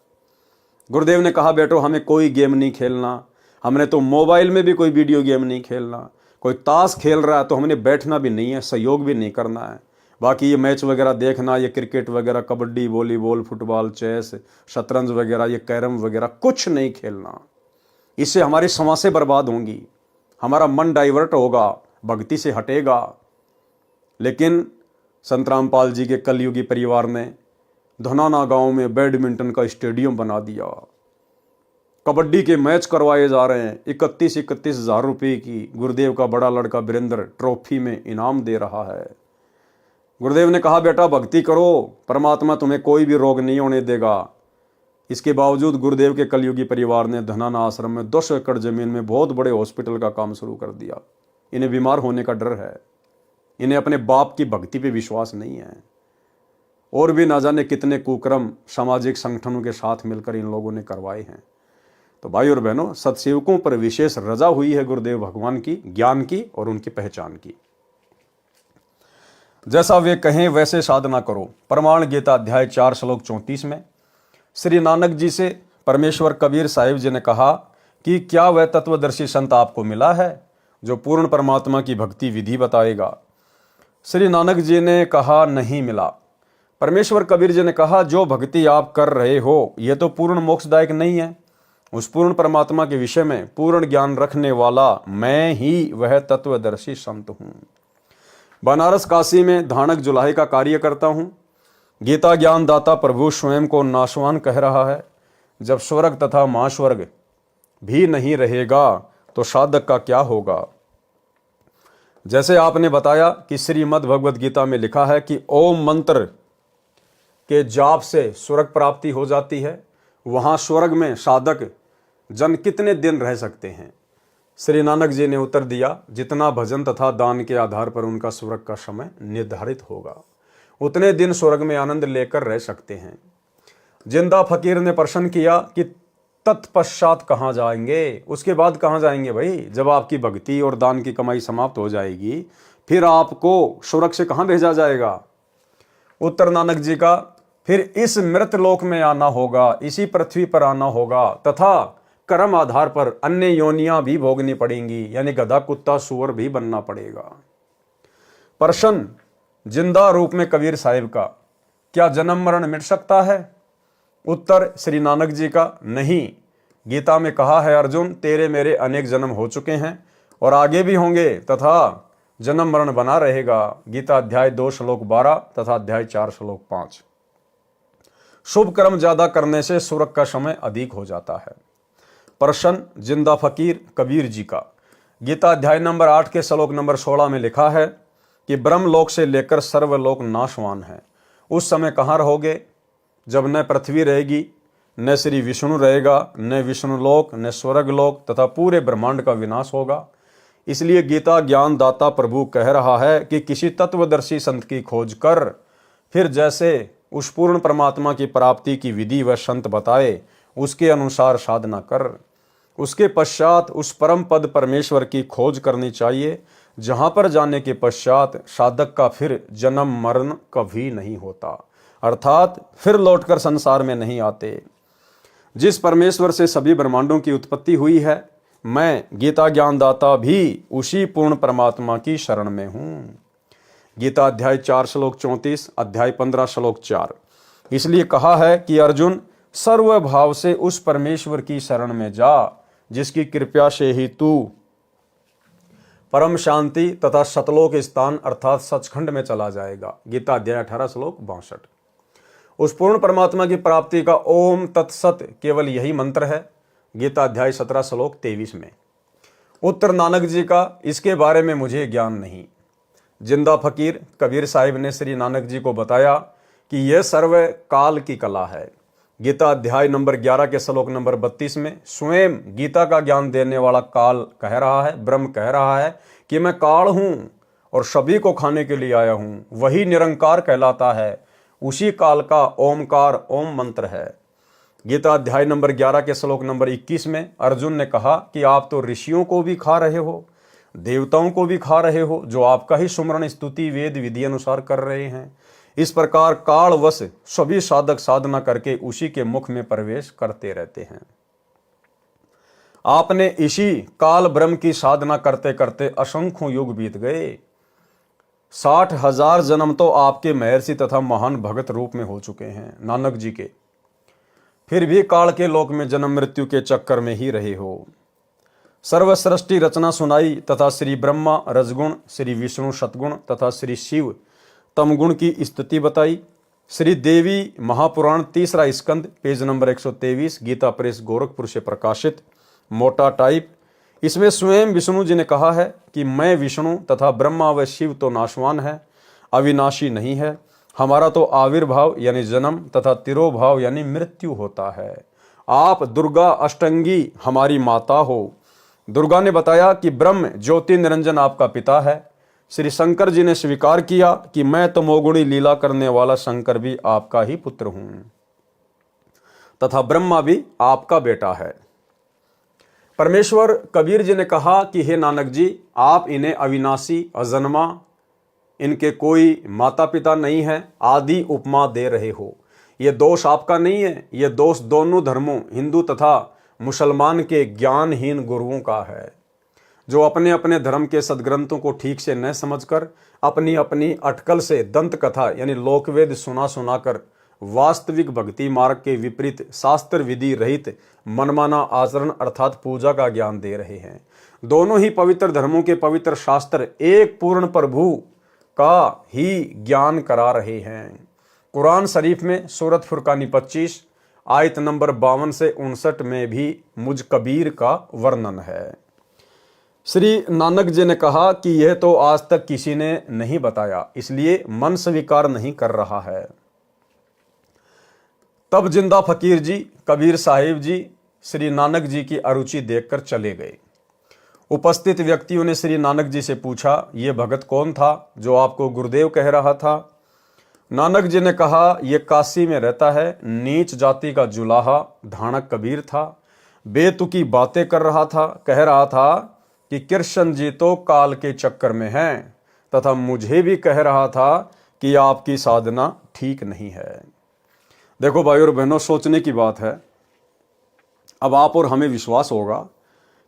A: गुरुदेव ने कहा, बेटो हमें कोई गेम नहीं खेलना, हमने तो मोबाइल में भी कोई वीडियो गेम नहीं खेलना, कोई ताश खेल रहा है तो हमने बैठना भी नहीं है, सहयोग भी नहीं करना है। बाकी ये मैच वगैरह देखना, ये क्रिकेट वगैरह, कबड्डी, वॉलीबॉल, फुटबॉल, चेस, शतरंज वगैरह, ये कैरम वगैरह कुछ नहीं खेलना। इससे हमारी समासें बर्बाद होंगी, हमारा मन डाइवर्ट होगा, भक्ति से हटेगा। लेकिन संत रामपाल जी के कलयुगी परिवार ने धनाना गांव में बैडमिंटन का स्टेडियम बना दिया, कबड्डी के मैच करवाए जा रहे हैं, 31 हज़ार रुपये की गुरुदेव का बड़ा लड़का वीरेंद्र ट्रॉफी में इनाम दे रहा है। गुरुदेव ने कहा, बेटा भक्ति करो, परमात्मा तुम्हें कोई भी रोग नहीं होने देगा। इसके बावजूद गुरुदेव के कलयुगी परिवार ने धनाना आश्रम में 200 एकड़ जमीन में बहुत बड़े हॉस्पिटल का काम शुरू कर दिया। इन्हें बीमार होने का डर है, इन्हें अपने बाप की भक्ति पे विश्वास नहीं है। और भी ना जाने कितने कुकर्म सामाजिक संगठनों के साथ मिलकर इन लोगों ने करवाए हैं। तो भाई और बहनों, सत्सेवकों पर विशेष रजा हुई है गुरुदेव भगवान की, ज्ञान की और उनकी पहचान की। जैसा वे कहें वैसे साधना करो। प्रमाण गीता अध्याय 4 श्लोक 34 में श्री नानक जी से परमेश्वर कबीर साहिब जी ने कहा कि क्या वह तत्वदर्शी संत आपको मिला है जो पूर्ण परमात्मा की भक्ति विधि बताएगा? श्री नानक जी ने कहा, नहीं मिला। परमेश्वर कबीर जी ने कहा, जो भक्ति आप कर रहे हो यह तो पूर्ण मोक्षदायक नहीं है। उस पूर्ण परमात्मा के विषय में पूर्ण ज्ञान रखने वाला मैं ही वह तत्वदर्शी संत हूं। बनारस काशी में धानक जुलाहे का कार्य करता हूं। गीता ज्ञान दाता प्रभु स्वयं को नाशवान कह रहा है। जब स्वर्ग तथा महास्वर्ग भी नहीं रहेगा तो साधक का क्या होगा? जैसे आपने बताया कि श्रीमद् भगवद गीता में लिखा है कि ओम मंत्र के जाप से स्वर्ग प्राप्ति हो जाती है। वहां स्वर्ग में साधक जन कितने दिन रह सकते हैं? श्री नानक जी ने उत्तर दिया, जितना भजन तथा दान के आधार पर उनका स्वर्ग का समय निर्धारित होगा, उतने दिन स्वर्ग में आनंद लेकर रह सकते हैं। जिंदा फकीर ने प्रश्न किया कि तत्पश्चात कहाँ जाएंगे? उसके बाद कहाँ जाएंगे भाई? जब आपकी भक्ति और दान की कमाई समाप्त हो जाएगी, फिर आपको स्वर्ग से कहाँ भेजा जाएगा? उत्तर नानक जी का, फिर इस मृत लोक में आना होगा, इसी पृथ्वी पर आना होगा तथा कर्म आधार पर अन्य योनियां भी भोगनी पड़ेंगी, यानी गधा, कुत्ता, सुअर भी बनना पड़ेगा। प्रश्न जिंदा रूप में कबीर साहिब का, क्या जन्म मरण मिट सकता है? उत्तर श्री नानक जी का, नहीं। गीता में कहा है, अर्जुन तेरे मेरे अनेक जन्म हो चुके हैं और आगे भी होंगे तथा जन्म मरण बना रहेगा। गीता अध्याय 2 श्लोक 12 तथा अध्याय 4 श्लोक 5। शुभ कर्म ज्यादा करने से स्वर्ग का समय अधिक हो जाता है। प्रश्न जिंदा फकीर कबीर जी का, गीता अध्याय नंबर 8 के श्लोक नंबर 16 में लिखा है कि ब्रह्मलोक से लेकर सर्वलोक नाशवान है। उस समय कहाँ रहोगे? जब न पृथ्वी रहेगी, न श्री विष्णु रहेगा, न विष्णुलोक, न स्वर्गलोक तथा पूरे ब्रह्मांड का विनाश होगा। इसलिए गीता ज्ञान दाता प्रभु कह रहा है कि किसी तत्वदर्शी संत की खोज कर, फिर जैसे उस पूर्ण परमात्मा की प्राप्ति की विधि वह संत बताए उसके अनुसार साधना कर। उसके पश्चात उस परम पद परमेश्वर की खोज करनी चाहिए, जहां पर जाने के पश्चात साधक का फिर जन्म मरण कभी नहीं होता, अर्थात फिर लौटकर संसार में नहीं आते। जिस परमेश्वर से सभी ब्रह्मांडों की उत्पत्ति हुई है, मैं गीता ज्ञानदाता भी उसी पूर्ण परमात्मा की शरण में हूं। गीता अध्याय 4 श्लोक 34, अध्याय 15 श्लोक 4। इसलिए कहा है कि अर्जुन सर्वभाव से उस परमेश्वर की शरण में जा, जिसकी कृपा से ही तू परम शांति तथा सतलोक स्थान अर्थात सचखंड में चला जाएगा। गीता अध्याय 18 श्लोक 62। उस पूर्ण परमात्मा की प्राप्ति का ओम तत्सत केवल यही मंत्र है। गीता अध्याय 17 श्लोक 23 में। उत्तर नानक जी का, इसके बारे में मुझे ज्ञान नहीं। जिंदा फकीर कबीर साहिब ने श्री नानक जी को बताया कि यह सर्व काल की कला है। गीता अध्याय नंबर 11 के श्लोक नंबर 32 में स्वयं गीता का ज्ञान देने वाला काल कह रहा है, ब्रह्म कह रहा है कि मैं काल हूं और सभी को खाने के लिए आया हूं। वही निरंकार कहलाता है, उसी काल का ओमकार ओम मंत्र है। गीता अध्याय नंबर 11 के श्लोक नंबर 21 में अर्जुन ने कहा कि आप तो ऋषियों को भी खा रहे हो, देवताओं को भी खा रहे हो, जो आपका ही सुमरण स्तुति वेद विधि अनुसार कर रहे हैं। इस प्रकार कालवश सभी साधक साधना करके उसी के मुख में प्रवेश करते रहते हैं। आपने इसी काल ब्रह्म की साधना करते करते असंख्यों युग बीत गए। 60,000 जन्म तो आपके महर्षि तथा महान भगत रूप में हो चुके हैं नानक जी के, फिर भी काल के लोक में जन्म मृत्यु के चक्कर में ही रहे हो। सर्वसृष्टि रचना सुनाई तथा श्री ब्रह्मा रजगुण, श्री विष्णु सतगुण तथा श्री शिव तमगुण की स्तुति बताई। श्री देवी महापुराण 3रा स्कंद पेज नंबर 123 गीता प्रेस गोरखपुर से प्रकाशित मोटा टाइप। इसमें स्वयं विष्णु जी ने कहा है कि मैं विष्णु तथा ब्रह्मा व शिव तो नाशवान है, अविनाशी नहीं है। हमारा तो आविर्भाव यानी जन्म तथा तिरोभाव यानी मृत्यु होता है। आप दुर्गा अष्टंगी हमारी माता हो। दुर्गा ने बताया कि ब्रह्म ज्योति निरंजन आपका पिता है। श्री शंकर जी ने स्वीकार किया कि मैं तमोगुणी लीला करने वाला शंकर भी आपका ही पुत्र हूं तथा ब्रह्मा भी आपका बेटा है। परमेश्वर कबीर जी ने कहा कि हे नानक जी, आप इन्हें अविनाशी अजन्मा, इनके कोई माता पिता नहीं है, आदि उपमा दे रहे हो। यह दोष आपका नहीं है, यह दोष दोनों धर्मों हिंदू तथा मुसलमान के ज्ञानहीन गुरुओं का है, जो अपने अपने धर्म के सदग्रंथों को ठीक से न समझकर अपनी अपनी अटकल से दंत कथा यानी लोकवेद सुना सुनाकर वास्तविक भक्ति मार्ग के विपरीत शास्त्र विधि रहित मनमाना आचरण अर्थात पूजा का ज्ञान दे रहे हैं। दोनों ही पवित्र धर्मों के पवित्र शास्त्र एक पूर्ण प्रभु का ही ज्ञान करा रहे हैं। कुरान शरीफ में सूरत फुरकानी 25 आयत नंबर 52 से 59 में भी मुझ कबीर का वर्णन है। श्री नानक जी ने कहा कि यह तो आज तक किसी ने नहीं बताया, इसलिए मन स्वीकार नहीं कर रहा है। तब जिंदा फकीर जी कबीर साहिब जी श्री नानक जी की अरुचि देखकर चले गए। उपस्थित व्यक्तियों ने श्री नानक जी से पूछा, यह भगत कौन था जो आपको गुरुदेव कह रहा था? नानक जी ने कहा, यह काशी में रहता है, नीच जाति का जुलाहा धानक कबीर था। बेतुकी बातें कर रहा था, कह रहा था कि कृष्ण जी तो काल के चक्कर में हैं तथा मुझे भी कह रहा था कि आपकी साधना ठीक नहीं है। देखो भाई और बहनों, सोचने की बात है। अब आप और हमें विश्वास होगा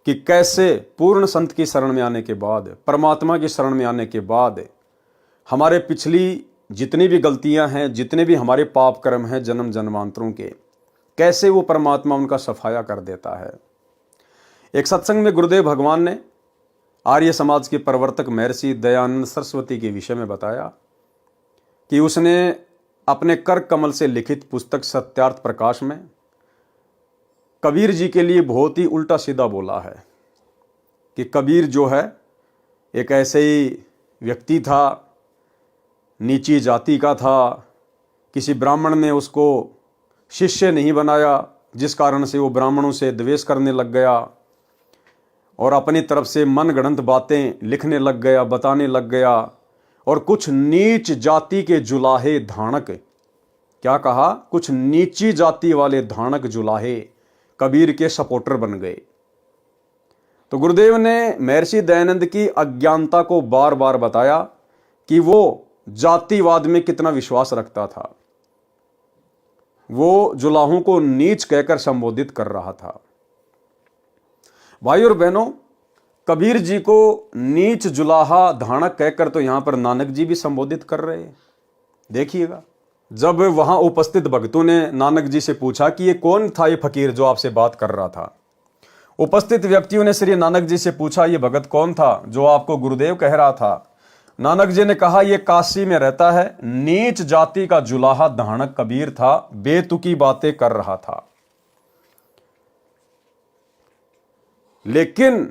A: कि कैसे पूर्ण संत की शरण में आने के बाद, परमात्मा की शरण में आने के बाद हमारे पिछली जितनी भी गलतियां हैं, जितने भी हमारे पाप कर्म हैं जन्म जन्मांतरों के, कैसे वो परमात्मा उनका सफाया कर देता है। एक सत्संग में गुरुदेव भगवान ने आर्य समाज के प्रवर्तक महर्षि दयानंद सरस्वती के विषय में बताया कि उसने अपने कर कमल से लिखित पुस्तक सत्यार्थ प्रकाश में कबीर जी के लिए बहुत ही उल्टा सीधा बोला है कि कबीर जो है एक ऐसे ही व्यक्ति था, नीची जाति का था, किसी ब्राह्मण ने उसको शिष्य नहीं बनाया, जिस कारण से वो ब्राह्मणों से द्वेष करने लग गया और अपनी तरफ से मनगढ़ंत बातें लिखने लग गया, बताने लग गया। और कुछ नीच जाति के जुलाहे धानक, क्या कहा, कुछ नीची जाति वाले धानक जुलाहे कबीर के सपोर्टर बन गए। तो गुरुदेव ने महर्षि दयानंद की अज्ञानता को बार बार बताया कि वो जातिवाद में कितना विश्वास रखता था। वो जुलाहों को नीच कहकर संबोधित कर रहा था। भाई और बहनों, कबीर जी को नीच जुलाहा धानक कहकर तो यहां पर नानक जी भी संबोधित कर रहे हैं। देखिएगा, जब वहां उपस्थित भक्तों ने नानक जी से पूछा कि ये कौन था ये फकीर जो आपसे बात कर रहा था, उपस्थित व्यक्तियों ने श्री नानक जी से पूछा, ये भगत कौन था जो आपको गुरुदेव कह रहा था? नानक जी ने कहा, यह काशी में रहता है, नीच जाति का जुलाहा धानक कबीर था, बेतुकी बातें कर रहा था। लेकिन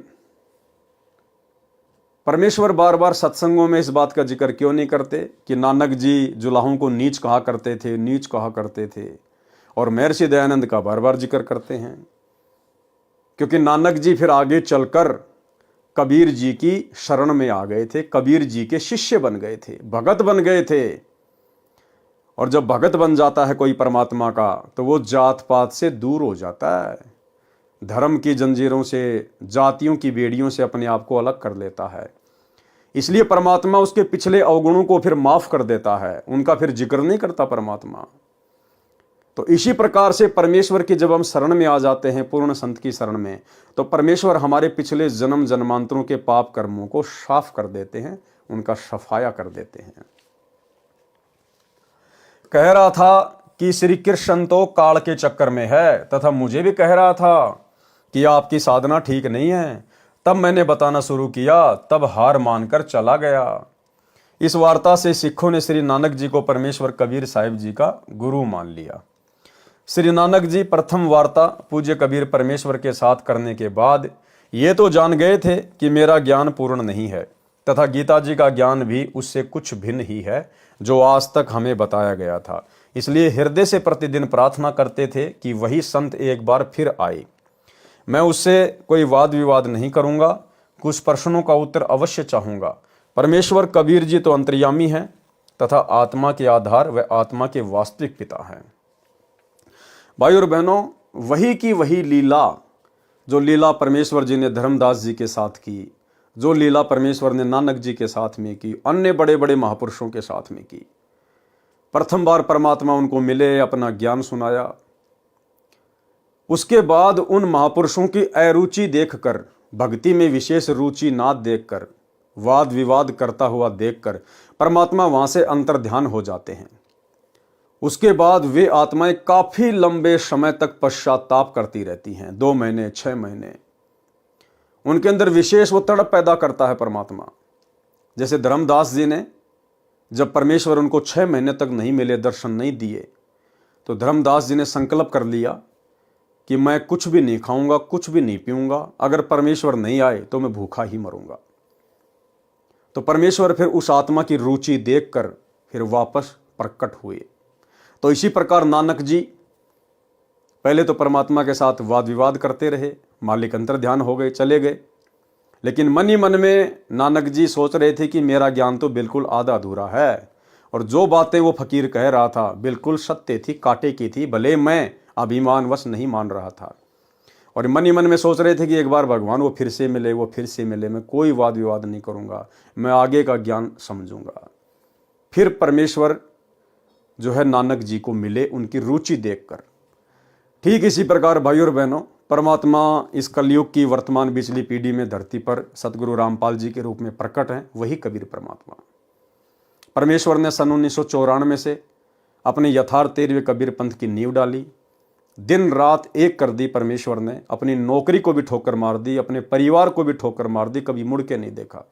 A: परमेश्वर बार बार सत्संगों में इस बात का जिक्र क्यों नहीं करते कि नानक जी जुलाहों को नीच कहा करते थे, नीच कहा करते थे, और महर्षि दयानंद का बार बार जिक्र करते हैं? क्योंकि नानक जी फिर आगे चलकर कबीर जी की शरण में आ गए थे, कबीर जी के शिष्य बन गए थे, भगत बन गए थे। और जब भगत बन जाता है कोई परमात्मा का, तो वो जात पात से दूर हो जाता है, धर्म की जंजीरों से, जातियों की बेड़ियों से अपने आप को अलग कर लेता है। इसलिए परमात्मा उसके पिछले अवगुणों को फिर माफ कर देता है, उनका फिर जिक्र नहीं करता परमात्मा। तो इसी प्रकार से परमेश्वर की जब हम शरण में आ जाते हैं, पूर्ण संत की शरण में, तो परमेश्वर हमारे पिछले जन्म जन्मांतरों के पाप कर्मों को साफ कर देते हैं, उनका सफाया कर देते हैं। कह रहा था कि श्री कृष्ण तो काल के चक्कर में है, तथा मुझे भी कह रहा था कि आपकी साधना ठीक नहीं है। तब मैंने बताना शुरू किया, तब हार मानकर चला गया। इस वार्ता से सिखों ने श्री नानक जी को परमेश्वर कबीर साहिब जी का गुरु मान लिया। श्री नानक जी प्रथम वार्ता पूज्य कबीर परमेश्वर के साथ करने के बाद ये तो जान गए थे कि मेरा ज्ञान पूर्ण नहीं है, तथा गीता जी का ज्ञान भी उससे कुछ भिन्न ही है जो आज तक हमें बताया गया था। इसलिए हृदय से प्रतिदिन प्रार्थना करते थे कि वही संत एक बार फिर आए। मैं उससे कोई वाद विवाद नहीं करूंगा, कुछ प्रश्नों का उत्तर अवश्य चाहूंगा। परमेश्वर कबीर जी तो अंतर्यामी हैं तथा आत्मा के आधार व आत्मा के वास्तविक पिता हैं। भाई और बहनों, वही की वही लीला, जो लीला परमेश्वर जी ने धर्मदास जी के साथ की, जो लीला परमेश्वर ने नानक जी के साथ में की, अन्य बड़े बड़े महापुरुषों के साथ में की। प्रथम बार परमात्मा उनको मिले, अपना ज्ञान सुनाया। उसके बाद उन महापुरुषों की अरुचि देखकर, भक्ति में विशेष रुचि ना देखकर, वाद विवाद करता हुआ देखकर परमात्मा वहां से अंतर्ध्यान हो जाते हैं। उसके बाद वे आत्माएं काफी लंबे समय तक पश्चाताप करती रहती हैं, 2 महीने 6 महीने। उनके अंदर विशेष वो तड़प पैदा करता है परमात्मा। जैसे धर्मदास जी ने, जब परमेश्वर उनको 6 महीने तक नहीं मिले, दर्शन नहीं दिए, तो धर्मदास जी ने संकल्प कर लिया कि मैं कुछ भी नहीं खाऊंगा, कुछ भी नहीं पीऊंगा, अगर परमेश्वर नहीं आए तो मैं भूखा ही मरूंगा। तो परमेश्वर फिर उस आत्मा की रुचि देखकर फिर वापस प्रकट हुए। तो इसी प्रकार नानक जी पहले तो परमात्मा के साथ वाद विवाद करते रहे, मालिक अंतर्ध्यान हो गए, चले गए। लेकिन मन ही मन में नानक जी सोच रहे थे कि मेरा ज्ञान तो बिल्कुल आधा अधूरा है, और जो बातें वो फकीर कह रहा था बिल्कुल सत्य थी, कांटे की थी, भले मैं अभिमानवश नहीं मान रहा था। और मन ही मन में सोच रहे थे कि एक बार भगवान वो फिर से मिले, वो फिर से मिले, मैं कोई वाद विवाद नहीं करूंगा, मैं आगे का ज्ञान समझूंगा। फिर परमेश्वर जो है नानक जी को मिले, उनकी रुचि देखकर। ठीक इसी प्रकार भाइयों और बहनों, परमात्मा इस कलयुग की वर्तमान बिचली पीढ़ी में धरती पर सतगुरु रामपाल जी के रूप में प्रकट हैं, वही कबीर परमात्मा। परमेश्वर ने सन 1994 से अपने यथार्थ 13वें कबीर पंथ की नींव डाली। दिन रात एक कर दी परमेश्वर ने, अपनी नौकरी को भी ठोकर मार दी, अपने परिवार को भी ठोकर मार दी, कभी मुड़ के नहीं देखा।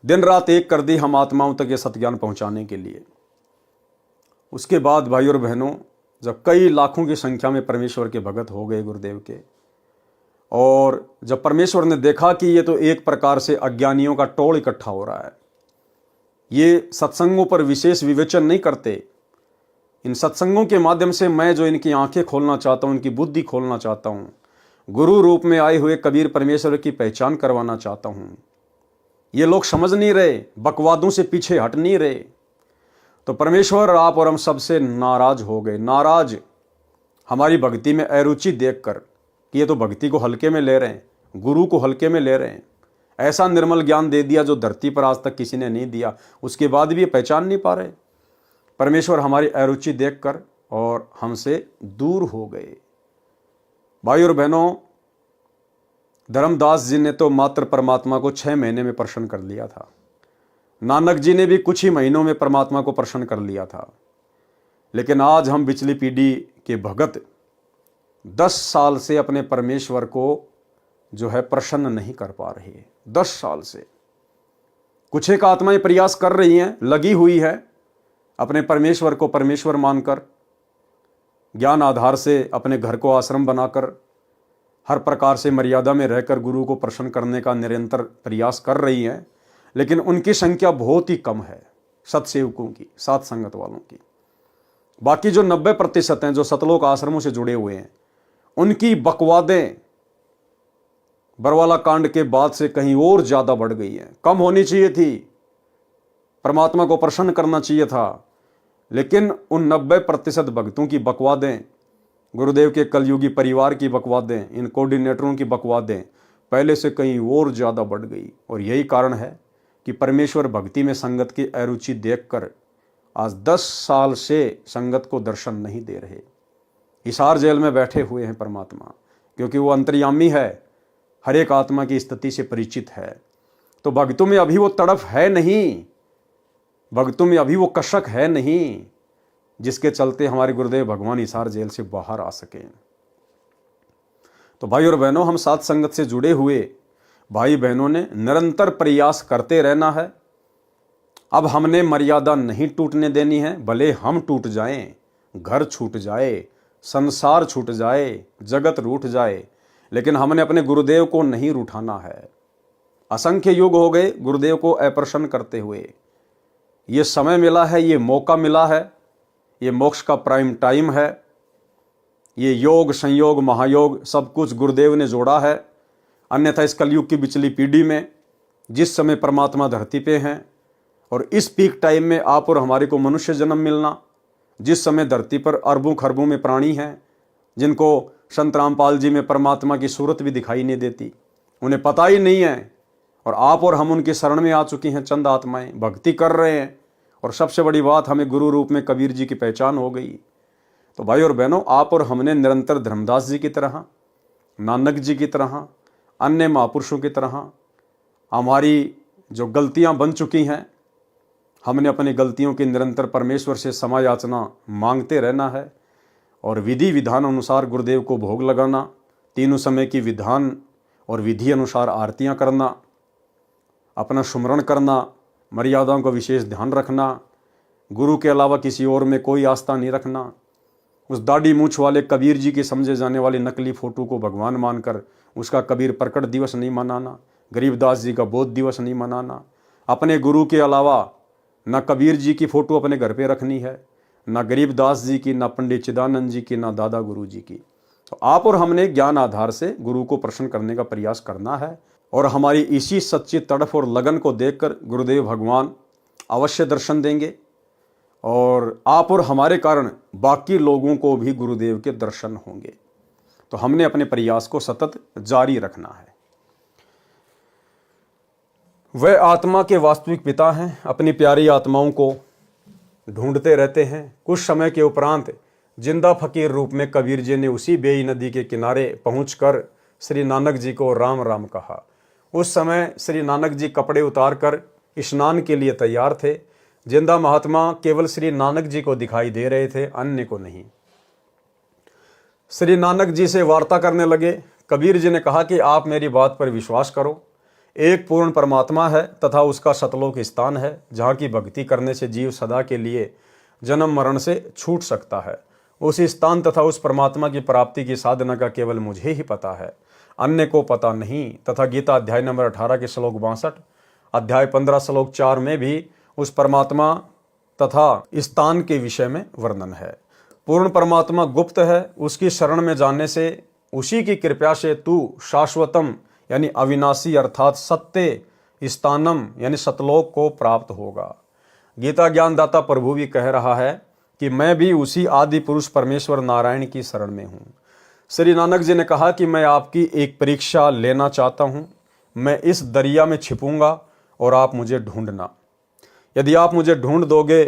A: दिन रात एक कर दी हम आत्माओं तक ये सत्ज्ञान पहुंचाने के लिए। उसके बाद भाइयों और बहनों, जब कई लाखों की संख्या में परमेश्वर के भगत हो गए गुरुदेव के, और जब परमेश्वर ने देखा कि ये तो एक प्रकार से अज्ञानियों का टोल इकट्ठा हो रहा है, ये सत्संगों पर विशेष विवेचन नहीं करते, इन सत्संगों के माध्यम से मैं जो इनकी आंखें खोलना चाहता हूं, इनकी बुद्धि खोलना चाहता हूं, गुरु रूप में आए हुए कबीर परमेश्वर की पहचान करवाना चाहता हूं, ये लोग समझ नहीं रहे, बकवादों से पीछे हट नहीं रहे। तो परमेश्वर आप और हम सबसे नाराज हो गए, नाराज हमारी भक्ति में अरुचि देखकर कि ये तो भक्ति को हल्के में ले रहे हैं, गुरु को हल्के में ले रहे हैं। ऐसा निर्मल ज्ञान दे दिया जो धरती पर आज तक किसी ने नहीं दिया, उसके बाद भी ये पहचान नहीं पा रहे। परमेश्वर हमारी अरुचि देखकर और हमसे दूर हो गए। भाई और बहनों, धर्मदास जी ने तो मात्र परमात्मा को 6 महीने में प्रसन्न कर लिया था। नानक जी ने भी कुछ ही महीनों में परमात्मा को प्रसन्न कर लिया था। लेकिन आज हम पिछली पीढ़ी के भगत 10 साल से अपने परमेश्वर को जो है प्रसन्न नहीं कर पा रही है। 10 साल से कुछ एक आत्माएं प्रयास कर रही हैं, लगी हुई है अपने परमेश्वर को परमेश्वर मानकर, ज्ञान आधार से अपने घर को आश्रम बनाकर हर प्रकार से मर्यादा में रहकर गुरु को प्रसन्न करने का निरंतर प्रयास कर रही हैं, लेकिन उनकी संख्या बहुत ही कम है सत्सेवकों की, सात संगत वालों की। बाकी जो 90% हैं जो सतलोक आश्रमों से जुड़े हुए हैं, उनकी बकवादें बरवाला कांड के बाद से कहीं और ज्यादा बढ़ गई हैं। कम होनी चाहिए थी, परमात्मा को प्रसन्न करना चाहिए था, लेकिन उन 90% भक्तों की बकवादें, गुरुदेव के कलयुगी परिवार की बकवादें, इन कोऑर्डिनेटरों की बकवादें पहले से कहीं और ज्यादा बढ़ गई। और यही कारण है कि परमेश्वर भक्ति में संगत की अरुचि देखकर आज 10 साल से संगत को दर्शन नहीं दे रहे। हिसार जेल में बैठे हुए हैं परमात्मा, क्योंकि वो अंतर्यामी है, हर एक आत्मा की स्थिति से परिचित है। तो भक्तों में अभी वो तड़फ है नहीं, भक्तों में अभी वो कशक है नहीं, जिसके चलते हमारे गुरुदेव भगवान हिसार जेल से बाहर आ सके। तो भाई और बहनों, हम साथ संगत से जुड़े हुए भाई बहनों ने निरंतर प्रयास करते रहना है। अब हमने मर्यादा नहीं टूटने देनी है, भले हम टूट जाएं, घर छूट जाए, संसार छूट जाए, जगत रूठ जाए, लेकिन हमने अपने गुरुदेव को नहीं रूठाना है। असंख्य युग हो गए गुरुदेव को अप्रसन्न करते हुए। ये समय मिला है, ये मौका मिला है, ये मोक्ष का प्राइम टाइम है। ये योग संयोग महायोग सब कुछ गुरुदेव ने जोड़ा है। अन्यथा इस कलयुग की बिचली पीढ़ी में जिस समय परमात्मा धरती पे हैं और इस पीक टाइम में आप और हमारे को मनुष्य जन्म मिलना, जिस समय धरती पर अरबों खरबों में प्राणी हैं जिनको संत रामपाल जी में परमात्मा की सूरत भी दिखाई नहीं देती, उन्हें पता ही नहीं है, और आप और हम उनके शरण में आ चुकी हैं। चंद आत्माएं भक्ति कर रहे हैं, और सबसे बड़ी बात, हमें गुरु रूप में कबीर जी की पहचान हो गई। तो भाई और बहनों, आप और हमने निरंतर धर्मदास जी की तरह, नानक जी की तरह, अन्य महापुरुषों की तरह हमारी जो गलतियां बन चुकी हैं, हमने अपनी गलतियों की निरंतर परमेश्वर से क्षमा याचना मांगते रहना है, और विधि विधान अनुसार गुरुदेव को भोग लगाना, तीनों समय की विधान और विधि अनुसार आरतियां करना, अपना सुमरण करना, मर्यादाओं का विशेष ध्यान रखना, गुरु के अलावा किसी और में कोई आस्था नहीं रखना, उस दाढ़ी मूछ वाले कबीर जी की समझे जाने वाली नकली फोटो को भगवान मानकर उसका कबीर प्रकट दिवस नहीं मनाना, गरीबदास जी का बोध दिवस नहीं मनाना, अपने गुरु के अलावा न कबीर जी की फोटो अपने घर पे रखनी है, ना गरीबदास जी की, ना पंडित चिदानंद जी की, ना दादा गुरु जी की। तो आप और हमने ज्ञान आधार से गुरु को प्रसन्न करने का प्रयास करना है, और हमारी इसी सच्ची तड़फ और लगन को देखकर गुरुदेव भगवान अवश्य दर्शन देंगे, और आप और हमारे कारण बाकी लोगों को भी गुरुदेव के दर्शन होंगे। तो हमने अपने प्रयास को सतत जारी रखना है। वह आत्मा के वास्तविक पिता हैं, अपनी प्यारी आत्माओं को ढूंढते रहते हैं। कुछ समय के उपरांत जिंदा फकीर रूप में कबीर जी ने उसी बेई नदी के किनारे पहुंचकर श्री नानक जी को राम राम कहा। उस समय श्री नानक जी कपड़े उतारकर स्नान के लिए तैयार थे। जिंदा महात्मा केवल श्री नानक जी को दिखाई दे रहे थे, अन्य को नहीं। श्री नानक जी से वार्ता करने लगे। कबीर जी ने कहा कि आप मेरी बात पर विश्वास करो, एक पूर्ण परमात्मा है तथा उसका सतलोक स्थान है, जहाँ की भक्ति करने से जीव सदा के लिए जन्म मरण से छूट सकता है। उस स्थान तथा उस परमात्मा की प्राप्ति की साधना का केवल मुझे ही पता है, अन्य को पता नहीं। तथा गीता अध्याय नंबर 18 के श्लोक 62, अध्याय 15 श्लोक 4 में भी उस परमात्मा तथा स्थान के विषय में वर्णन है। पूर्ण परमात्मा गुप्त है, उसकी शरण में जाने से, उसी की कृपा से तू शाश्वतम यानी अविनाशी अर्थात सत्य स्थानम यानी सतलोक को प्राप्त होगा। गीता ज्ञानदाता प्रभु भी कह रहा है कि मैं भी उसी आदि पुरुष परमेश्वर नारायण की शरण में हूँ। श्री नानक जी ने कहा कि मैं आपकी एक परीक्षा लेना चाहता हूँ, मैं इस दरिया में छिपूंगा और आप मुझे ढूंढना। यदि आप मुझे ढूंढ दोगे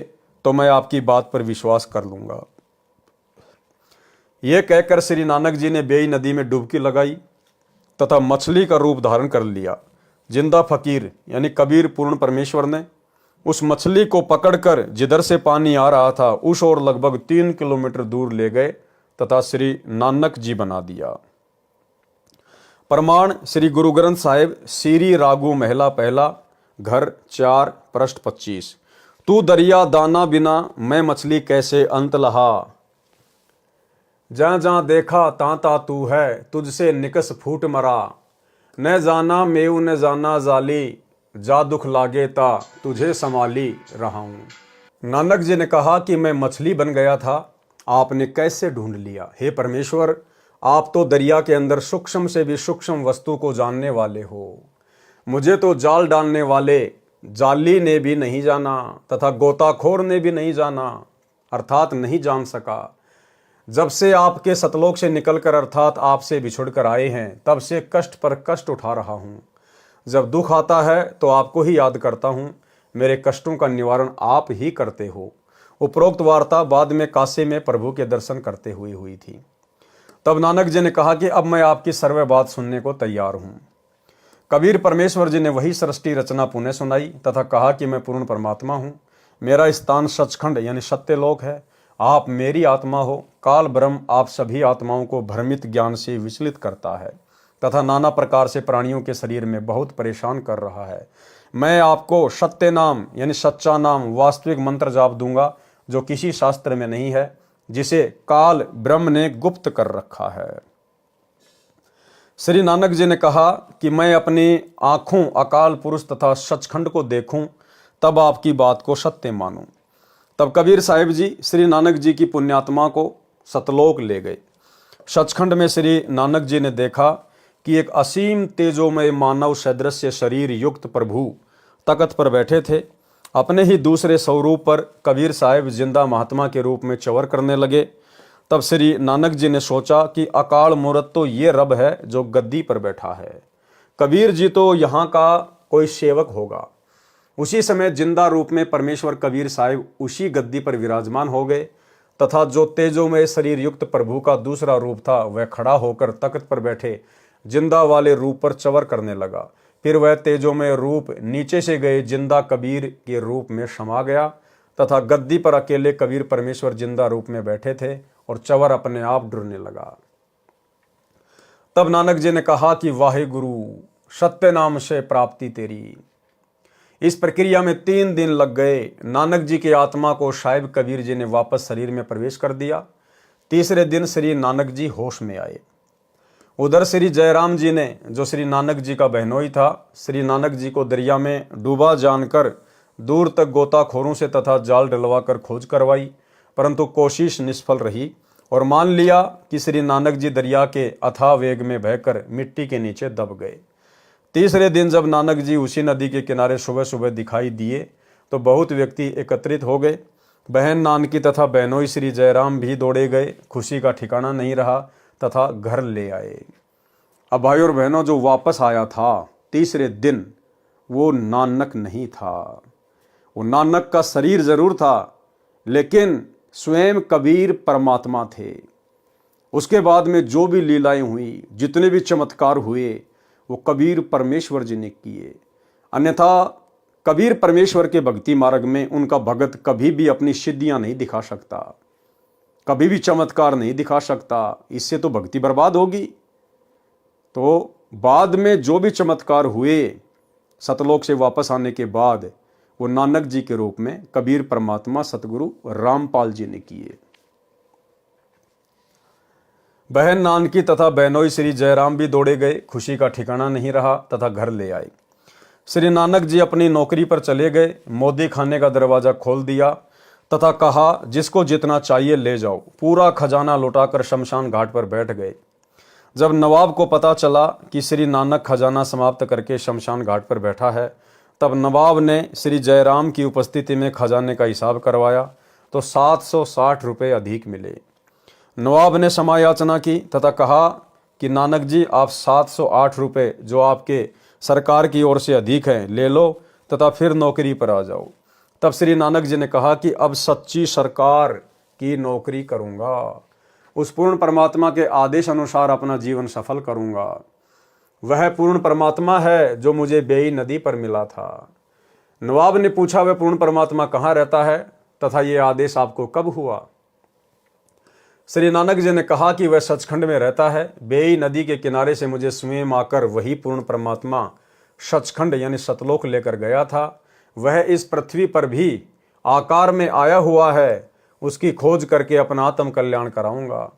A: तो मैं आपकी बात पर विश्वास कर लूँगा। यह कहकर श्री नानक जी ने बेई नदी में डुबकी लगाई तथा मछली का रूप धारण कर लिया। जिंदा फकीर यानी कबीर पूर्ण परमेश्वर ने उस मछली को पकड़कर जिधर से पानी आ रहा था उस ओर लगभग 3 किलोमीटर दूर ले गए तथा श्री नानक जी बना दिया। प्रमाण श्री गुरु ग्रंथ साहिब सीरी रागू महला पहला घर 4 पृष्ठ 25। तू दरिया दाना बिना मैं मछली कैसे अंत लहा, जहाँ जहाँ देखा ता ता तू है तुझसे निकस फूट मरा, न जाना मेऊ न जाना जाली, जा दुख लागे ता तुझे संभाली रहा हूँ। नानक जी ने कहा कि मैं मछली बन गया था, आपने कैसे ढूंढ लिया। हे परमेश्वर, आप तो दरिया के अंदर सूक्ष्म से भी सूक्ष्म वस्तु को जानने वाले हो। मुझे तो जाल डालने वाले जाली ने भी नहीं जाना तथा गोताखोर ने भी नहीं जाना, अर्थात नहीं जान सका। जब से आपके सतलोक से निकलकर अर्थात आपसे बिछुड़ कर आए हैं, तब से कष्ट पर कष्ट उठा रहा हूँ। जब दुख आता है तो आपको ही याद करता हूँ, मेरे कष्टों का निवारण आप ही करते हो। उपरोक्त वार्ता बाद में काशी में प्रभु के दर्शन करते हुए हुई थी। तब नानक जी ने कहा कि अब मैं आपकी सर्व बात सुनने को तैयार हूँ। कबीर परमेश्वर जी ने वही सृष्टि रचना पुनः सुनाई तथा कहा कि मैं पूर्ण परमात्मा हूँ। मेरा स्थान सचखंड यानी सत्यलोक है। आप मेरी आत्मा हो। काल ब्रह्म आप सभी आत्माओं को भ्रमित ज्ञान से विचलित करता है तथा नाना प्रकार से प्राणियों के शरीर में बहुत परेशान कर रहा है। मैं आपको सत्य नाम यानी सच्चा नाम वास्तविक मंत्र जाप दूंगा, जो किसी शास्त्र में नहीं है, जिसे काल ब्रह्म ने गुप्त कर रखा है। श्री नानक जी ने कहा कि मैं अपनी आंखों अकाल पुरुष तथा सचखंड को देखूं, तब आपकी बात को सत्य मानूं। तब कबीर साहिब जी श्री नानक जी की पुण्यात्मा को सतलोक ले गए। सचखंड में श्री नानक जी ने देखा कि एक असीम तेजोमय मानव सदृश्य शरीर युक्त प्रभु तख्त पर बैठे थे। अपने ही दूसरे स्वरूप पर कबीर साहिब जिंदा महात्मा के रूप में चवर करने लगे। तब श्री नानक जी ने सोचा कि अकाल मूर्त तो ये रब है जो गद्दी पर बैठा है, कबीर जी तो यहाँ का कोई सेवक होगा। उसी समय जिंदा रूप में परमेश्वर कबीर साहिब उसी गद्दी पर विराजमान हो गए तथा जो तेजोमय शरीर युक्त प्रभु का दूसरा रूप था, वह खड़ा होकर तख्त पर बैठे जिंदा वाले रूप पर चवर करने लगा। फिर वह तेजोमय रूप नीचे से गए जिंदा कबीर के रूप में समा गया तथा गद्दी पर अकेले कबीर परमेश्वर जिंदा रूप में बैठे थे और चवर अपने आप डुरने लगा। तब नानक जी ने कहा कि वाहे गुरु, सत्य नाम से प्राप्ति तेरी। इस प्रक्रिया में 3 दिन लग गए। नानक जी की आत्मा को साहिब कबीर जी ने वापस शरीर में प्रवेश कर दिया। तीसरे दिन श्री नानक जी होश में आए। उधर श्री जयराम जी ने, जो श्री नानक जी का बहनोई था, श्री नानक जी को दरिया में डूबा जानकर दूर तक गोताखोरों से तथा जाल डलवाकर खोज करवाई, परंतु कोशिश निष्फल रही और मान लिया कि श्री नानक जी दरिया के अथाह वेग में बहकर मिट्टी के नीचे दब गए। तीसरे दिन जब नानक जी उसी नदी के किनारे सुबह सुबह दिखाई दिए तो बहुत व्यक्ति एकत्रित हो गए। बहन नानकी तथा बहनोई श्री जयराम भी दौड़े गए। खुशी का ठिकाना नहीं रहा तथा घर ले आए। अब भाई और बहनों, जो वापस आया था तीसरे दिन, वो नानक नहीं था। वो नानक का शरीर जरूर था, लेकिन स्वयं कबीर परमात्मा थे। उसके बाद में जो भी लीलाएं हुई, जितने भी चमत्कार हुए, वो कबीर परमेश्वर जी ने किए। अन्यथा कबीर परमेश्वर के भक्ति मार्ग में उनका भगत कभी भी अपनी सिद्धियां नहीं दिखा सकता, कभी भी चमत्कार नहीं दिखा सकता। इससे तो भक्ति बर्बाद होगी। तो बाद में जो भी चमत्कार हुए सतलोक से वापस आने के बाद, वो नानक जी के रूप में कबीर परमात्मा सतगुरु रामपाल जी ने किए। बहन नानकी तथा बहनोई श्री जयराम भी दौड़े गए। खुशी का ठिकाना नहीं रहा तथा घर ले आए। श्री नानक जी अपनी नौकरी पर चले गए। मोदी खाने का दरवाजा खोल दिया तथा कहा, जिसको जितना चाहिए ले जाओ। पूरा खजाना लौटाकर शमशान घाट पर बैठ गए। जब नवाब को पता चला कि श्री नानक खजाना समाप्त करके शमशान घाट पर बैठा है, तब नवाब ने श्री जयराम की उपस्थिति में खजाने का हिसाब करवाया तो 760 रुपये अधिक मिले। नवाब ने क्षमा याचना की तथा कहा कि नानक जी, आप 708 रुपये जो आपके सरकार की ओर से अधिक हैं ले लो तथा फिर नौकरी पर आ जाओ। तब श्री नानक जी ने कहा कि अब सच्ची सरकार की नौकरी करूँगा, उस पूर्ण परमात्मा के आदेश अनुसार अपना जीवन सफल करूँगा। वह पूर्ण परमात्मा है जो मुझे बेई नदी पर मिला था। नवाब ने पूछा, वह पूर्ण परमात्मा कहाँ रहता है तथा ये आदेश आपको कब हुआ? श्री नानक जी ने कहा कि वह सचखंड में रहता है। बेई नदी के किनारे से मुझे स्वयं आकर वही पूर्ण परमात्मा सचखंड यानी सतलोक लेकर गया था। वह इस पृथ्वी पर भी आकार में आया हुआ है, उसकी खोज करके अपना आत्म कल्याण कराऊंगा।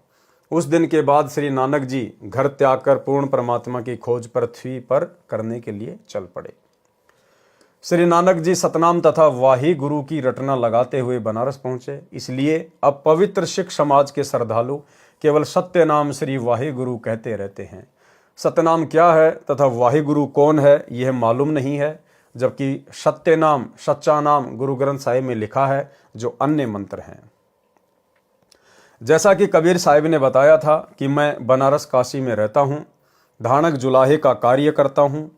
A: उस दिन के बाद श्री नानक जी घर त्याग कर पूर्ण परमात्मा की खोज पृथ्वी पर करने के लिए चल पड़े। श्री नानक जी सतनाम तथा वाही गुरु की रटना लगाते हुए बनारस पहुंचे। इसलिए अब पवित्र सिख समाज के श्रद्धालु केवल सत्य नाम श्री वाही गुरु कहते रहते हैं। सतनाम क्या है तथा वाही गुरु कौन है यह मालूम नहीं है, जबकि सत्य नाम सच्चा नाम गुरु ग्रंथ साहिब में लिखा है जो अन्य मंत्र हैं। जैसा कि कबीर साहिब ने बताया था कि मैं बनारस काशी में रहता हूँ, धानक जुलाहे का कार्य करता हूँ।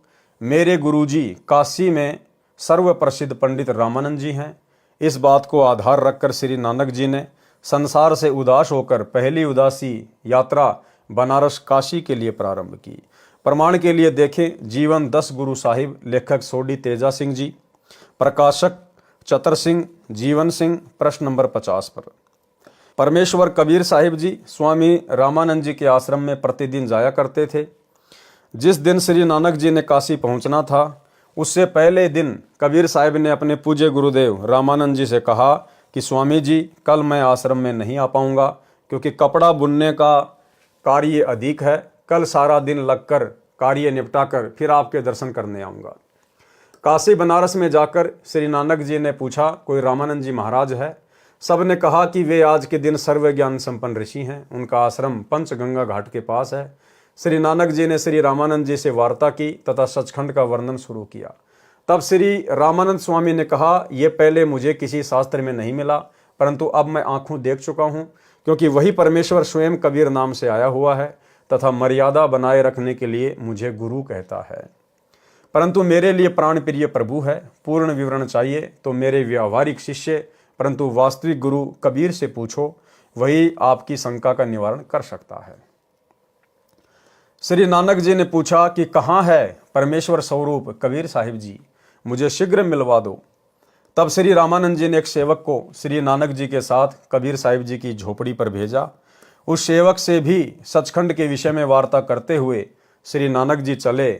A: मेरे गुरुजी काशी में सर्व प्रसिद्ध पंडित रामानंद जी हैं। इस बात को आधार रखकर श्री नानक जी ने संसार से उदास होकर पहली उदासी यात्रा बनारस काशी के लिए प्रारंभ की। प्रमाण के लिए देखें जीवन 10 गुरु साहिब, लेखक सोडी तेजा सिंह जी, प्रकाशक चतर सिंह, जीवन सिंह, प्रश्न नंबर 50 पर। परमेश्वर कबीर साहिब जी स्वामी रामानंद जी के आश्रम में प्रतिदिन जाया करते थे। जिस दिन श्री नानक जी ने काशी पहुंचना था उससे पहले दिन कबीर साहिब ने अपने पूज्य गुरुदेव रामानंद जी से कहा कि स्वामी जी कल मैं आश्रम में नहीं आ पाऊंगा क्योंकि कपड़ा बुनने का कार्य अधिक है। कल सारा दिन लगकर कार्य निपटा कर फिर आपके दर्शन करने आऊँगा। काशी बनारस में जाकर श्री नानक जी ने पूछा कोई रामानंद जी महाराज है। सब ने कहा कि वे आज के दिन सर्व ज्ञान संपन्न ऋषि हैं, उनका आश्रम पंचगंगा घाट के पास है। श्री नानक जी ने श्री रामानंद जी से वार्ता की तथा सचखंड का वर्णन शुरू किया। तब श्री रामानंद स्वामी ने कहा ये पहले मुझे किसी शास्त्र में नहीं मिला, परंतु अब मैं आंखों देख चुका हूँ, क्योंकि वही परमेश्वर स्वयं कबीर नाम से आया हुआ है तथा मर्यादा बनाए रखने के लिए मुझे गुरु कहता है। परंतु मेरे लिए प्राण प्रिय प्रभु है। पूर्ण विवरण चाहिए तो मेरे व्यावहारिक शिष्य परंतु वास्तविक गुरु कबीर से पूछो, वही आपकी शंका का निवारण कर सकता है। श्री नानक जी ने पूछा कि कहाँ है परमेश्वर स्वरूप कबीर साहिब जी, मुझे शीघ्र मिलवा दो। तब श्री रामानंद जी ने एक सेवक को श्री नानक जी के साथ कबीर साहिब जी की झोपड़ी पर भेजा। उस सेवक से भी सचखंड के विषय में वार्ता करते हुए श्री नानक जी चले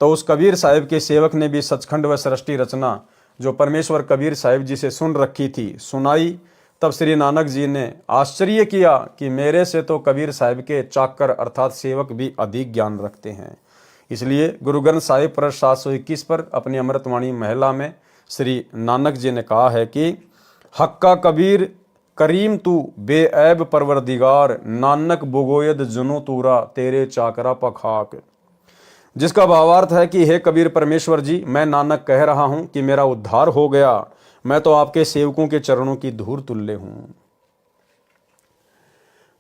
A: तो उस कबीर साहिब के सेवक ने भी सचखंड व सृष्टि रचना जो परमेश्वर कबीर साहिब जी से सुन रखी थी सुनाई। तब श्री नानक जी ने आश्चर्य किया कि मेरे से तो कबीर साहिब के चाकर अर्थात सेवक भी अधिक ज्ञान रखते हैं। इसलिए गुरु ग्रंथ साहिब पर 721 पर अपनी अमृतवाणी महिला में श्री नानक जी ने कहा है कि हक्का कबीर करीम तू बेऐब परवरदिगार, नानक बुगोयद जुनो तूरा तेरे चाकरा पखाक। जिसका भावार्थ है कि हे कबीर परमेश्वर जी, मैं नानक कह रहा हूं कि मेरा उद्धार हो गया, मैं तो आपके सेवकों के चरणों की धूल तुल्य हूं।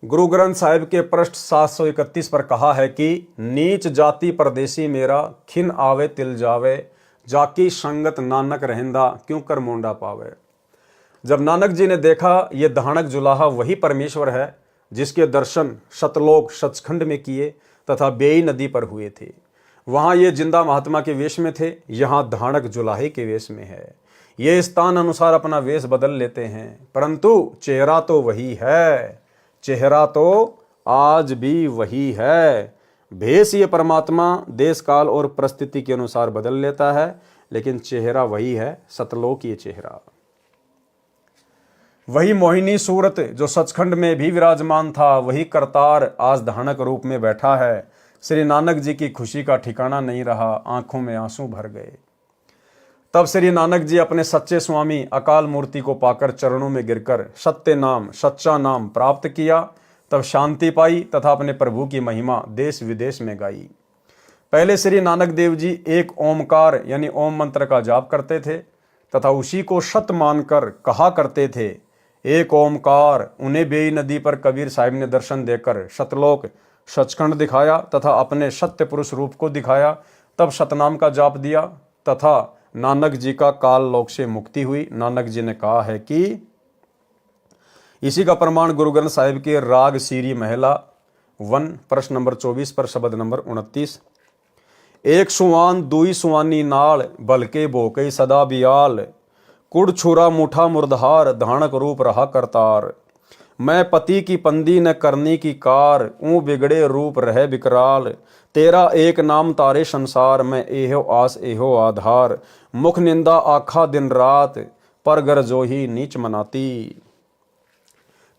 A: गुरु ग्रंथ साहिब के पृष्ठ 731 पर कहा है कि नीच जाति परदेसी मेरा, खिन आवे तिल जावे, जाकी संगत नानक रहंदा क्यों कर मोंडा पावे। जब नानक जी ने देखा ये धानक जुलाहा वही परमेश्वर है जिसके दर्शन सतलोक सचखंड में किए तथा बेई नदी पर हुए थे, वहां ये जिंदा महात्मा के वेश में थे, यहाँ धानक जुलाहे के वेश में है। ये स्थान अनुसार अपना वेश बदल लेते हैं, परंतु चेहरा तो वही है, चेहरा तो आज भी वही है। भेष ये परमात्मा देश काल और परिस्थिति के अनुसार बदल लेता है, लेकिन चेहरा वही है, सतलोक ये चेहरा। वही मोहिनी सूरत जो सचखंड में भी विराजमान था, वही करतार आज धानक रूप में बैठा है। श्री नानक जी की खुशी का ठिकाना नहीं रहा, आंखों में आंसू भर गए। तब श्री नानक जी अपने सच्चे स्वामी अकाल मूर्ति को पाकर चरणों में गिरकर सत्य नाम सच्चा नाम प्राप्त किया। तब शांति पाई तथा अपने प्रभु की महिमा देश विदेश में गाई। पहले श्री नानक देव जी एक ओमकार यानी ओम मंत्र का जाप करते थे तथा उसी को सत मानकर कहा करते थे, एक ओमकार। उन्हें बेई नदी पर कबीर साहिब ने दर्शन देकर सतलोक सचखंड दिखाया तथा अपने सत्य पुरुष रूप को दिखाया। तब सतनाम का जाप दिया तथा नानक जी का काल लोक से मुक्ति हुई। नानक जी ने कहा है कि इसी का प्रमाण गुरु ग्रंथ साहिब के राग सीरी महिला 1 प्रश्न नंबर 24 पर शब्द नंबर 29। एक सुवान दुई सुवानी नाल बलके भोके सदा बियाल, कुड़ छुरा मुठा मुर्दहार धानक रूप रहा करतार। मैं पति की पंदी न करनी की कार, ऊँ बिगड़े रूप रहे विकराल। तेरा एक नाम तारे संसार, मैं एहो आस एहो आधार। मुख निंदा आखा दिन रात, पर गर जो ही नीच मनाती।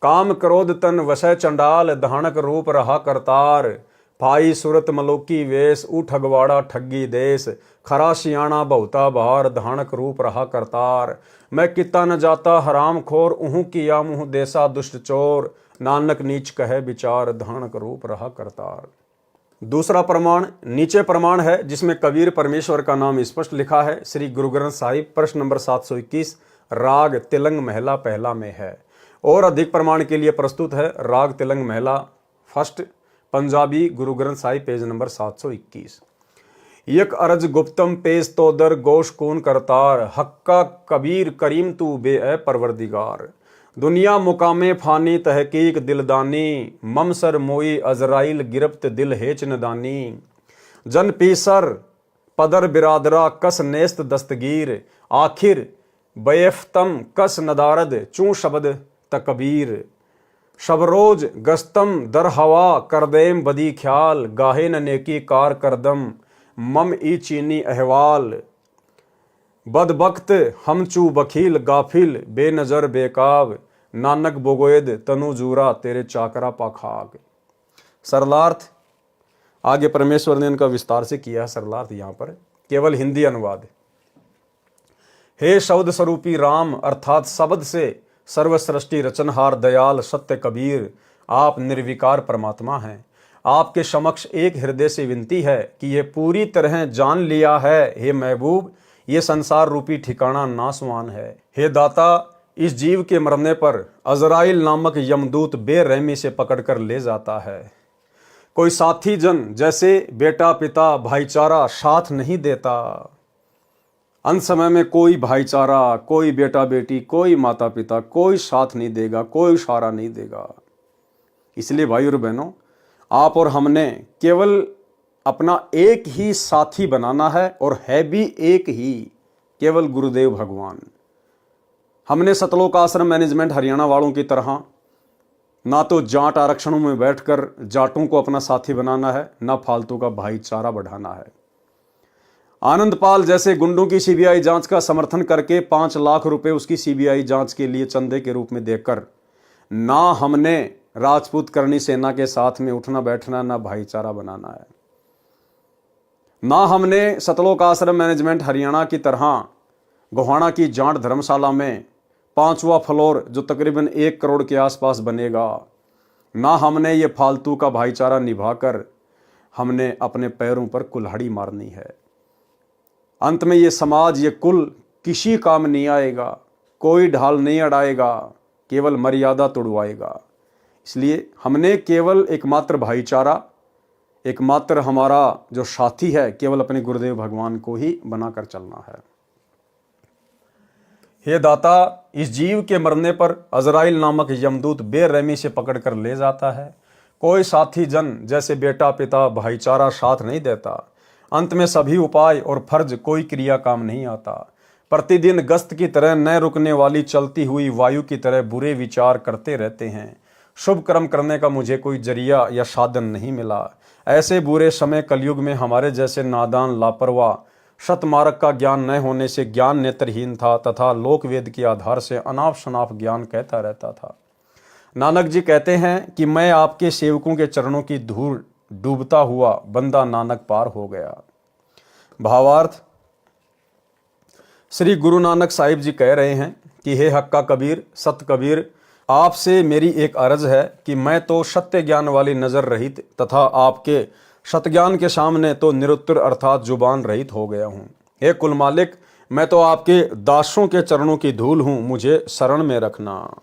A: काम क्रोध तन वसै चंडाल, धानक रूप रहा करतार। भाई सूरत मलोकी वेश, ऊ ठगवाड़ा ठगी देश। खरा सियाणा बहुता बहार, धानक रूप रहा करतार। मैं किता न जाता हराम खोर, उहू किया मुँह देसा दुष्ट चोर। नानक नीच कहे विचार, धानक रूप रहा करतार। दूसरा प्रमाण नीचे प्रमाण है जिसमें कबीर परमेश्वर का नाम स्पष्ट लिखा है। श्री गुरु ग्रंथ साहिब प्रश्न नंबर 721 राग तिलंग महला पहला में है। और अधिक प्रमाण के लिए प्रस्तुत है राग तिलंग महला first Punjabi Guru Granth Sahib page number 721। यक अर्ज गुप्तम पेश तो दर गोश कौन करतार, हक्का कबीर करीम तू बे ए परवरदिगार। दुनिया मुकामे फानी तहकीक दिलदानी, ममसर मोई अजराइल गिरफ्त दिल हेच नदानी। जन पीसर पदर बिरादरा कस नेस्त दस्तगीर, आखिर बैफ्तम कस नदारद चूं शब्द तकबीर। शबरोज गस्तम दर हवा करदेम बदी ख्याल, गाहे न नेकी कार करदम मम ई चीनी अहवाल। बदबख्त हम चू बखील गाफिल बेनजर बेकाब, नानक बोगोयद तनु जूरा तेरे चाकरा पाखाग। सरलार्थ आगे परमेश्वर ने इनका विस्तार से किया है। सरलार्थ यहाँ पर केवल हिंदी अनुवाद। हे शब्द स्वरूपी राम अर्थात शब्द से सर्व सृष्टि रचनहार दयाल सत्य कबीर, आप निर्विकार परमात्मा हैं। आपके समक्ष एक हृदय से विनती है कि ये पूरी तरह जान लिया है हे महबूब, ये संसार रूपी ठिकाना नासवान है। हे दाता, इस जीव के मरने पर अजराइल नामक यमदूत बेरहमी से पकड़कर ले जाता है। कोई साथी जन जैसे बेटा पिता भाईचारा साथ नहीं देता। अंत समय में कोई भाईचारा, कोई बेटा बेटी, कोई माता पिता, कोई साथ नहीं देगा, कोई सहारा नहीं देगा। इसलिए भाई और बहनों, आप और हमने केवल अपना एक ही साथी बनाना है और है भी एक ही, केवल गुरुदेव भगवान। हमने सतलोक आश्रम मैनेजमेंट हरियाणा वालों की तरह ना तो जाट आरक्षणों में बैठकर जाटों को अपना साथी बनाना है, ना फालतू का भाईचारा बढ़ाना है। आनंदपाल जैसे गुंडों की सीबीआई जांच का समर्थन करके 5 लाख रुपए उसकी सीबीआई जांच के लिए चंदे के रूप में देकर ना हमने राजपूत करनी सेना के साथ में उठना बैठना, ना भाईचारा बनाना है। ना हमने सतलोक आश्रम मैनेजमेंट हरियाणा की तरह गोहाना की जाट धर्मशाला में 5वां फ्लोर जो तकरीबन 1 करोड़ के आसपास बनेगा, ना हमने ये फालतू का भाईचारा निभाकर हमने अपने पैरों पर कुल्हाड़ी मारनी है। अंत में ये समाज, ये कुल किसी काम नहीं आएगा, कोई ढाल नहीं अड़ाएगा, केवल मर्यादा तोड़वाएगा। इसलिए हमने केवल एकमात्र भाईचारा, एकमात्र हमारा जो साथी है, केवल अपने गुरुदेव भगवान को ही बनाकर चलना है। हे दाता, इस जीव के मरने पर अजराइल नामक यमदूत बेरहमी से पकड़कर ले जाता है। कोई साथी जन जैसे बेटा पिता भाईचारा साथ नहीं देता। अंत में सभी उपाय और फर्ज कोई क्रिया काम नहीं आता। प्रतिदिन गस्त की तरह न रुकने वाली चलती हुई वायु की तरह बुरे विचार करते रहते हैं। शुभ कर्म करने का मुझे कोई जरिया या साधन नहीं मिला। ऐसे बुरे समय कलयुग में हमारे जैसे नादान लापरवाह शतमार्ग का ज्ञान न होने से ज्ञान नेत्रहीन था तथा लोकवेद के आधार से अनाप शनाप ज्ञान कहता रहता था। नानक जी कहते हैं कि मैं आपके सेवकों के चरणों की धूल डूबता हुआ बंदा नानक पार हो गया। भावार्थ, श्री गुरु नानक साहिब जी कह रहे हैं कि हे हक्का कबीर, सत कबीर, आपसे मेरी एक अर्ज है कि मैं तो सत्य ज्ञान वाली नजर रहित तथा आपके सतज्ञान के सामने तो निरुत्तर अर्थात जुबान रहित हो गया हूँ। हे कुल मालिक, मैं तो आपके दासों के चरणों की धूल हूँ, मुझे शरण में रखना।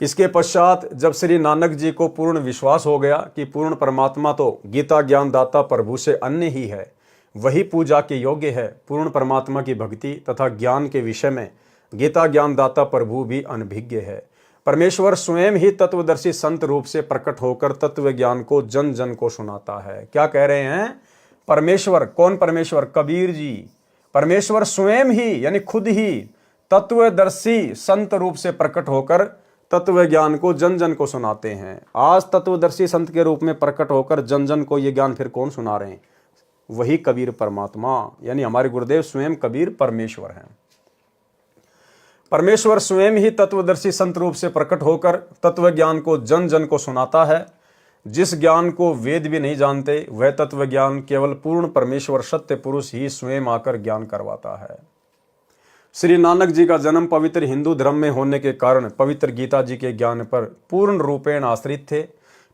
A: इसके पश्चात जब श्री नानक जी को पूर्ण विश्वास हो गया कि पूर्ण परमात्मा तो गीता ज्ञानदाता प्रभु से अन्य ही है, वही पूजा के योग्य है, पूर्ण परमात्मा की भक्ति तथा ज्ञान के विषय में गीता ज्ञानदाता प्रभु भी अनभिज्ञ है। परमेश्वर स्वयं ही तत्वदर्शी संत रूप से प्रकट होकर तत्व ज्ञान को जन जन को सुनाता है। क्या कह रहे हैं? परमेश्वर, कौन परमेश्वर? कबीर जी। परमेश्वर स्वयं ही यानी खुद ही तत्वदर्शी संत रूप से प्रकट होकर तत्व ज्ञान को जन जन को सुनाते हैं। आज तत्वदर्शी संत के रूप में प्रकट होकर जन जन को ये ज्ञान फिर कौन सुना रहे हैं? वही कबीर परमात्मा, यानी हमारे गुरुदेव स्वयं कबीर परमेश्वर हैं। परमेश्वर स्वयं ही तत्वदर्शी संत रूप से प्रकट होकर तत्व ज्ञान को जन जन को सुनाता है। जिस ज्ञान को वेद भी नहीं जानते, वह तत्व ज्ञान केवल पूर्ण परमेश्वर सत्य पुरुष ही स्वयं आकर ज्ञान करवाता है। श्री नानक जी का जन्म पवित्र हिंदू धर्म में होने के कारण पवित्र गीता जी के ज्ञान पर पूर्ण रूपेण आश्रित थे।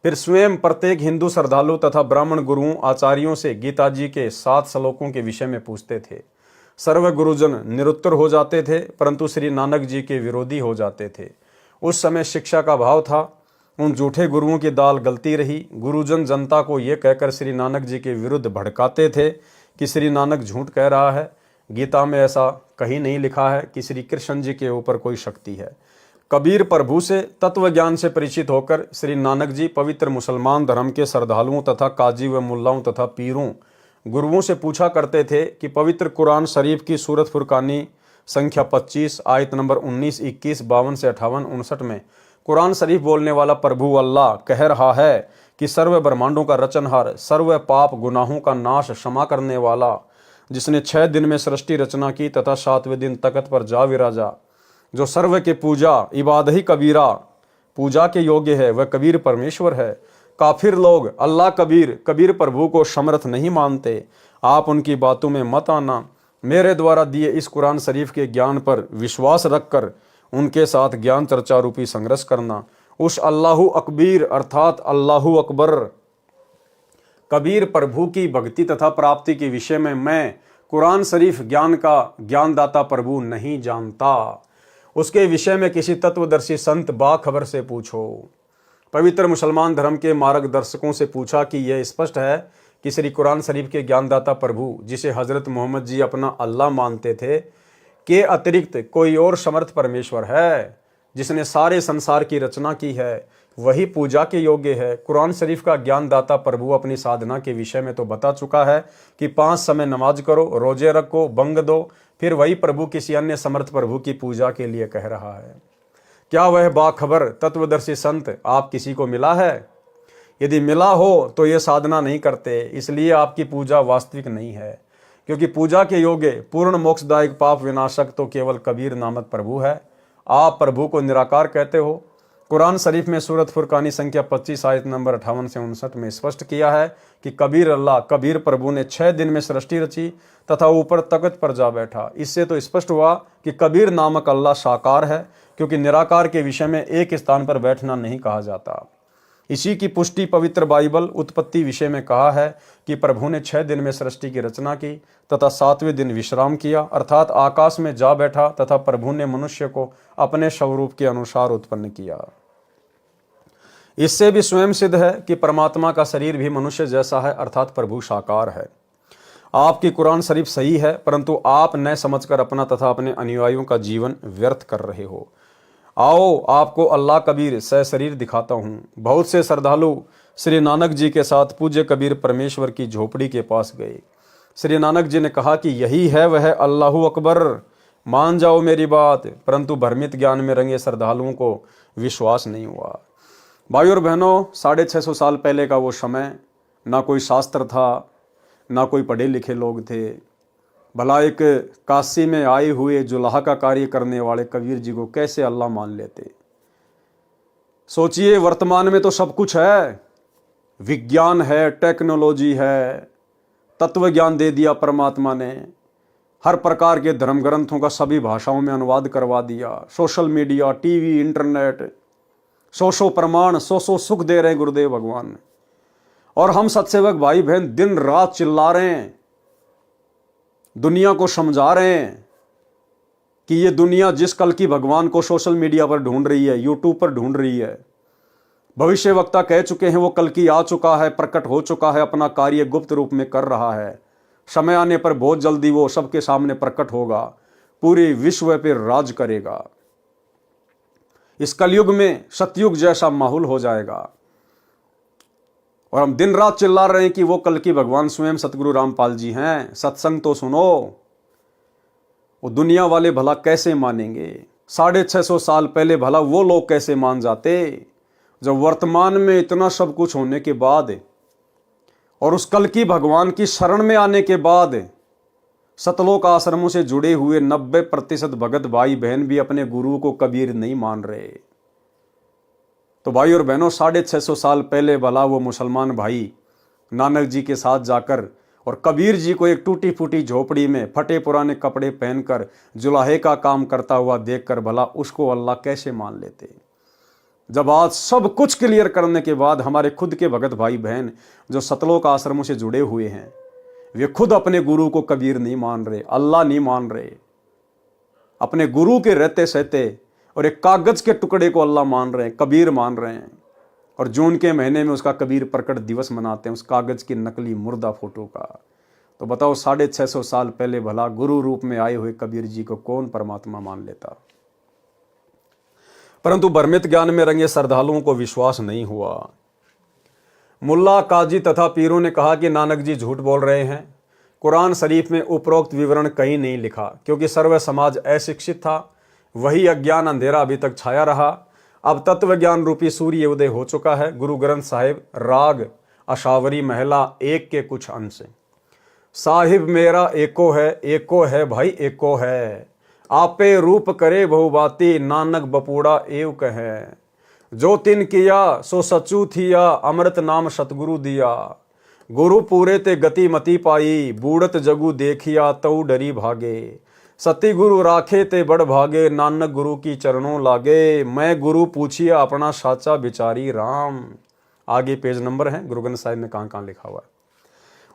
A: फिर स्वयं प्रत्येक हिंदू श्रद्धालु तथा ब्राह्मण गुरुओं आचार्यों से गीता जी के 7 श्लोकों के विषय में पूछते थे। सर्व गुरुजन निरुत्तर हो जाते थे, परंतु श्री नानक जी के विरोधी हो जाते थे। उस समय शिक्षा का भाव था। उन झूठे गुरुओं की दाल गलती रही। गुरुजन जनता को ये कहकर श्री नानक जी के विरुद्ध भड़काते थे कि श्री नानक झूठ कह रहा है। गीता में ऐसा कहीं नहीं लिखा है कि श्री कृष्ण जी के ऊपर कोई शक्ति है। कबीर प्रभु से तत्व ज्ञान से परिचित होकर श्री नानक जी पवित्र मुसलमान धर्म के श्रद्धालुओं तथा काजी व मुल्लाओं तथा पीरों गुरुओं से पूछा करते थे कि पवित्र कुरान शरीफ की सूरत फुरकानी संख्या 25 आयत नंबर 19, 21, 52 से 58, 59 में कुरान शरीफ बोलने वाला प्रभु अल्लाह कह रहा है कि सर्व ब्रह्मांडों का रचनहार, सर्व पाप गुनाहों का नाश क्षमा करने वाला, जिसने 6 दिन में सृष्टि रचना की तथा 7वें दिन तख्त पर जा विराजा, जो सर्व के पूजा इबादत ही कबीरा पूजा के योग्य है, वह कबीर परमेश्वर है। काफिर लोग अल्लाह कबीर प्रभु को समर्थ नहीं मानते। आप उनकी बातों में मत आना। मेरे द्वारा दिए इस कुरान शरीफ के ज्ञान पर विश्वास रखकर उनके साथ ज्ञान चर्चा रूपी संघर्ष करना। उस अल्लाहु अकबीर अर्थात अल्लाहु अकबर कबीर प्रभु की भक्ति तथा प्राप्ति के विषय में मैं कुरान शरीफ ज्ञान का ज्ञानदाता प्रभु नहीं जानता। उसके विषय में किसी तत्वदर्शी संत बाखबर से पूछो। पवित्र मुसलमान धर्म के मार्गदर्शकों से पूछा कि यह स्पष्ट है कि श्री कुरान शरीफ के ज्ञानदाता प्रभु, जिसे हजरत मोहम्मद जी अपना अल्लाह मानते थे, के अतिरिक्त कोई और समर्थ परमेश्वर है जिसने सारे संसार की रचना की है, वही पूजा के योग्य है। कुरान शरीफ का ज्ञानदाता प्रभु अपनी साधना के विषय में तो बता चुका है कि 5 समय नमाज करो, रोजे रखो, बंग दो। फिर वही प्रभु किसी अन्य समर्थ प्रभु की पूजा के लिए कह रहा है। क्या वह बाखबर तत्वदर्शी संत आप किसी को मिला है? यदि मिला हो तो ये साधना नहीं करते, इसलिए आपकी पूजा वास्तविक नहीं है, क्योंकि पूजा के योग्य पूर्ण मोक्षदायक पाप विनाशक तो केवल कबीर नामक प्रभु है। आप प्रभु को निराकार कहते हो। कुरान शरीफ में सूरत फुरकानी संख्या 25 आयत नंबर 58 से 59 में स्पष्ट किया है कि कबीर अल्लाह कबीर प्रभु ने 6 दिन में सृष्टि रची तथा ऊपर तख्त पर जा बैठा। इससे तो स्पष्ट हुआ कि कबीर नामक अल्लाह साकार है, क्योंकि निराकार के विषय में एक स्थान पर बैठना नहीं कहा जाता। इसी की पुष्टि पवित्र बाइबल उत्पत्ति विषय में कहा है कि प्रभु ने 6 दिन में सृष्टि की रचना की तथा 7वें दिन विश्राम किया, अर्थात आकाश में जा बैठा तथा प्रभु ने मनुष्य को अपने स्वरूप के अनुसार उत्पन्न किया। इससे भी स्वयं सिद्ध है कि परमात्मा का शरीर भी मनुष्य जैसा है, अर्थात प्रभु साकार है। आपकी कुरान शरीफ सही है, परंतु आप न समझकर अपना तथा अपने अनुयायियों का जीवन व्यर्थ कर रहे हो। आओ आपको अल्लाह कबीर सशरीर दिखाता हूँ। बहुत से श्रद्धालु श्री नानक जी के साथ पूज्य कबीर परमेश्वर की झोपड़ी के पास गए। श्री नानक जी ने कहा कि यही है वह अल्लाहु अकबर, मान जाओ मेरी बात। परंतु भ्रमित ज्ञान में रंगे श्रद्धालुओं को विश्वास नहीं हुआ। भाई और बहनों, 650 साल पहले का वो समय, ना कोई शास्त्र था, ना कोई पढ़े लिखे लोग थे। भला एक काशी में आए हुए जुलाहा का कार्य करने वाले कबीर जी को कैसे अल्लाह मान लेते? सोचिए, वर्तमान में तो सब कुछ है, विज्ञान है, टेक्नोलॉजी है, तत्व ज्ञान दे दिया परमात्मा ने, हर प्रकार के धर्म ग्रंथों का सभी भाषाओं में अनुवाद करवा दिया, सोशल मीडिया, टीवी, इंटरनेट, सौ प्रमाण, सौ सुख दे रहे हैं गुरुदेव भगवान। और हम सत्सेवक भाई बहन दिन रात चिल्ला रहे हैं, दुनिया को समझा रहे हैं कि ये दुनिया जिस कल की भगवान को सोशल मीडिया पर ढूंढ रही है, यूट्यूब पर ढूंढ रही है, भविष्य वक्ता कह चुके हैं वो कल की आ चुका है, प्रकट हो चुका है, अपना कार्य गुप्त रूप में कर रहा है। समय आने पर बहुत जल्दी वो सबके सामने प्रकट होगा, पूरी विश्व पर राज करेगा। इस कलयुग में सतयुग जैसा माहौल हो जाएगा। और हम दिन रात चिल्ला रहे हैं कि वो कल की भगवान स्वयं सतगुरु रामपाल जी हैं। सत्संग तो सुनो। वो दुनिया वाले भला कैसे मानेंगे? 650 साल पहले भला वो लोग कैसे मान जाते, जब वर्तमान में इतना सब कुछ होने के बाद और उस कल की भगवान की शरण में आने के बाद सतलोक आश्रमों से जुड़े हुए 90% भगत भाई बहन भी अपने गुरु को कबीर नहीं मान रहे। तो भाई और बहनों, 650 साल पहले भला वो मुसलमान भाई नानक जी के साथ जाकर और कबीर जी को एक टूटी फूटी झोपड़ी में फटे पुराने कपड़े पहनकर जुलाहे का काम करता हुआ देखकर भला उसको अल्लाह कैसे मान लेते, जब आज सब कुछ क्लियर करने के बाद हमारे खुद के भगत भाई बहन जो सतलोक आश्रमों से जुड़े हुए हैं, वे खुद अपने गुरु को कबीर नहीं मान रहे, अल्लाह नहीं मान रहे, अपने गुरु के रहते सहते और एक कागज के टुकड़े को अल्लाह मान रहे हैं, कबीर मान रहे हैं। और जून के महीने में उसका कबीर प्रकट दिवस मनाते हैं, उस कागज की नकली मुर्दा फोटो का। तो बताओ 650 साल पहले भला गुरु रूप में आए हुए कबीर जी को कौन परमात्मा मान लेता। परंतु भ्रमित ज्ञान में रंगे श्रद्धालुओं को विश्वास नहीं हुआ। मुल्ला, काजी तथा पीरों ने कहा कि नानक जी झूठ बोल रहे हैं, कुरान शरीफ में उपरोक्त विवरण कहीं नहीं लिखा, क्योंकि सर्व समाज अशिक्षित था, वही अज्ञान अंधेरा अभी तक छाया रहा। अब तत्व ज्ञान रूपी सूर्य उदय हो चुका है। गुरु ग्रंथ साहिब राग अशावरी महला 1 के कुछ अंश। साहिब मेरा एको है भाई एको है, आपे रूप करे बहुबाती, नानक बपूड़ा एव कहे, जो तिन किया सो सचू थिया, अमृत नाम सतगुरु दिया, गुरु पूरे ते गति मति पाई, बूढ़त जगु देखिया तऊ डरी भागे, सती गुरु राखे ते बड़ भागे, नानक गुरु की चरणों लागे, मैं गुरु पूछिया अपना साचा बिचारी राम। आगे पेज नंबर है गुरु ग्रंथ साहिब में कहाँ लिखा हुआ है।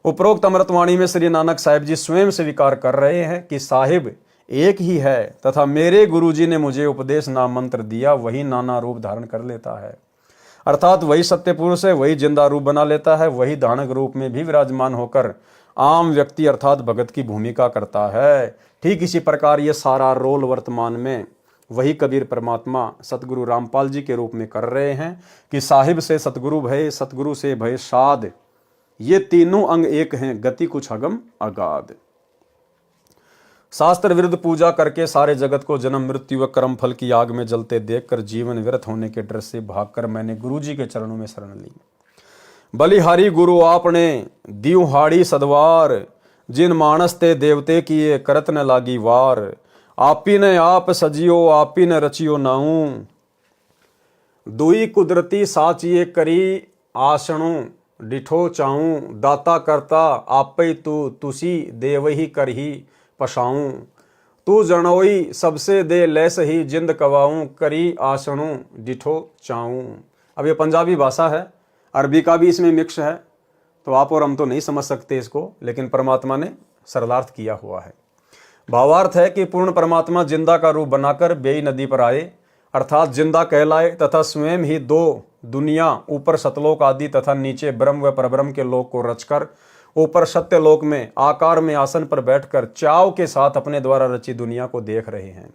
A: उपरोक्त अमृतवाणी में श्री नानक साहिब जी स्वयं स्वीकार कर रहे हैं कि साहिब एक ही है तथा मेरे गुरुजी ने मुझे उपदेश नाम मंत्र दिया, वही नाना रूप धारण कर लेता है। अर्थात वही सत्य पुरुष है, वही जिंदा रूप बना लेता है, वही दानक रूप में भी विराजमान होकर आम व्यक्ति अर्थात भगत की भूमिका करता है। ठीक इसी प्रकार ये सारा रोल वर्तमान में वही कबीर परमात्मा सतगुरु रामपाल जी के रूप में कर रहे हैं कि साहिब से सतगुरु भय, सतगुरु से भय साध, ये तीनों अंग एक हैं, गति कुछ अगम अगाध। शास्त्र विरुद्ध पूजा करके सारे जगत को जन्म मृत्यु व कर्म फल की आग में जलते देखकर जीवन व्यर्थ होने के डर से भागकर मैंने गुरुजी के चरणों में शरण ली। बलिहारी गुरु आपने दियो हाड़ी सदवार, जिन मानस ते देवते किए करत न लागी वार, आपी ने आप सजियो आपी ने रचियो नाऊ, दुई कुदरती साचिए करी आसणु डिठो चाऊं, दाता करता आपे तू तुसी देवही करही पशाऊं, तू जनोई सबसे दे लैस ही जिंद कवाऊं, करी आसणु डिठो चाऊं। अब ये पंजाबी भाषा है, अरबी का भी इसमें मिक्स है, तो आप और हम तो नहीं समझ सकते इसको, लेकिन परमात्मा ने सरलार्थ किया हुआ है। भावार्थ है कि पूर्ण परमात्मा जिंदा का रूप बनाकर बेई नदी पर आए, अर्थात जिंदा कहलाए तथा स्वयं ही दो दुनिया, ऊपर सतलोक आदि तथा नीचे ब्रह्म व परब्रह्म के लोक को रचकर ऊपर सत्य लोक में आकार में आसन पर बैठकर चाव के साथ अपने द्वारा रची दुनिया को देख रहे हैं।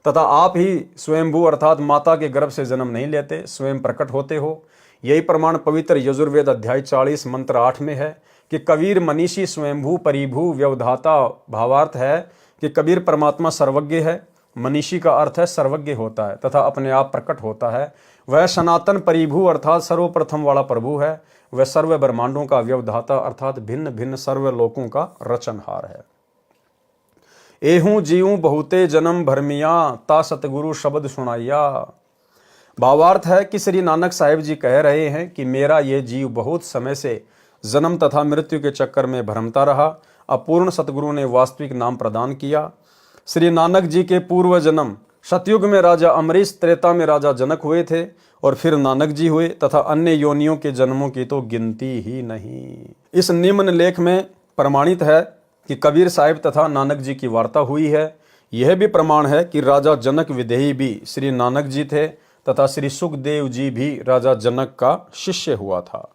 A: तथा आप ही स्वयंभू अर्थात माता के गर्भ से जन्म नहीं लेते, स्वयं प्रकट होते हो। यही प्रमाण पवित्र यजुर्वेद अध्याय 40 मंत्र 8 में है कि कबीर मनीषी स्वयंभू परिभू व्यवधाता। भावार्थ है कि कबीर परमात्मा सर्वज्ञ है, मनीषी का अर्थ है सर्वज्ञ होता है तथा अपने आप प्रकट होता है। वह सनातन परिभू अर्थात सर्वप्रथम वाला प्रभु है। वह सर्व ब्रह्मांडों का व्यवधाता अर्थात भिन्न भिन्न सर्व लोकों का रचनहार है। एहूं जीऊं बहुते जन्म भरमिया, ता सतगुरु शब्द सुनाइया। भावार्थ है कि श्री नानक साहिब जी कह रहे हैं कि मेरा ये जीव बहुत समय से जन्म तथा मृत्यु के चक्कर में भ्रमता रहा। अपूर्ण सतगुरु ने वास्तविक नाम प्रदान किया। श्री नानक जी के पूर्व जन्म सतयुग में राजा अमरीश, त्रेता में राजा जनक हुए थे और फिर नानक जी हुए तथा अन्य योनियों के जन्मों की तो गिनती ही नहीं। इस निम्न लेख में प्रमाणित है कि कबीर साहिब तथा नानक जी की वार्ता हुई है। यह भी प्रमाण है कि राजा जनक विदेही भी श्री नानक जी थे तथा श्री सुखदेव जी भी राजा जनक का शिष्य हुआ था।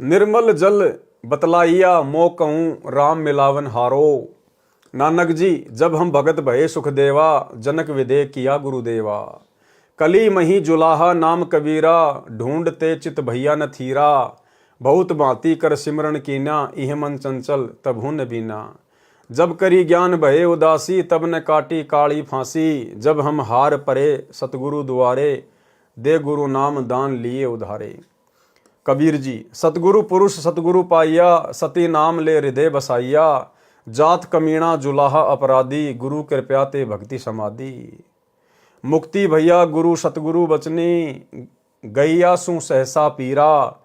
A: निर्मल जल बतलाइया मो कहूं राम मिलावन हारो, नानक जी जब हम भगत भये सुखदेवा, जनक विदे किया गुरुदेवा। कली मही जुलाहा नाम कबीरा, ढूंढते चित भैया न थीरा, बहुत भांति कर सिमरन कीना, इह मन चंचल तभु न बीना। जब करी ज्ञान भये उदासी, तब न काटी काली फांसी। जब हम हार परे सतगुरु दुआरे, दे गुरु नाम दान लिए उधारे। कबीर जी, सतगुरु पुरुष सतगुरु पाइया, सती नाम ले हृदय बसाइया। जात कमीणा जुलाहा अपराधी, गुरु कृपया ते भक्ति समाधि। मुक्ति भैया गुरु सतगुरु बचनी, गैया सु सहसा पीरा।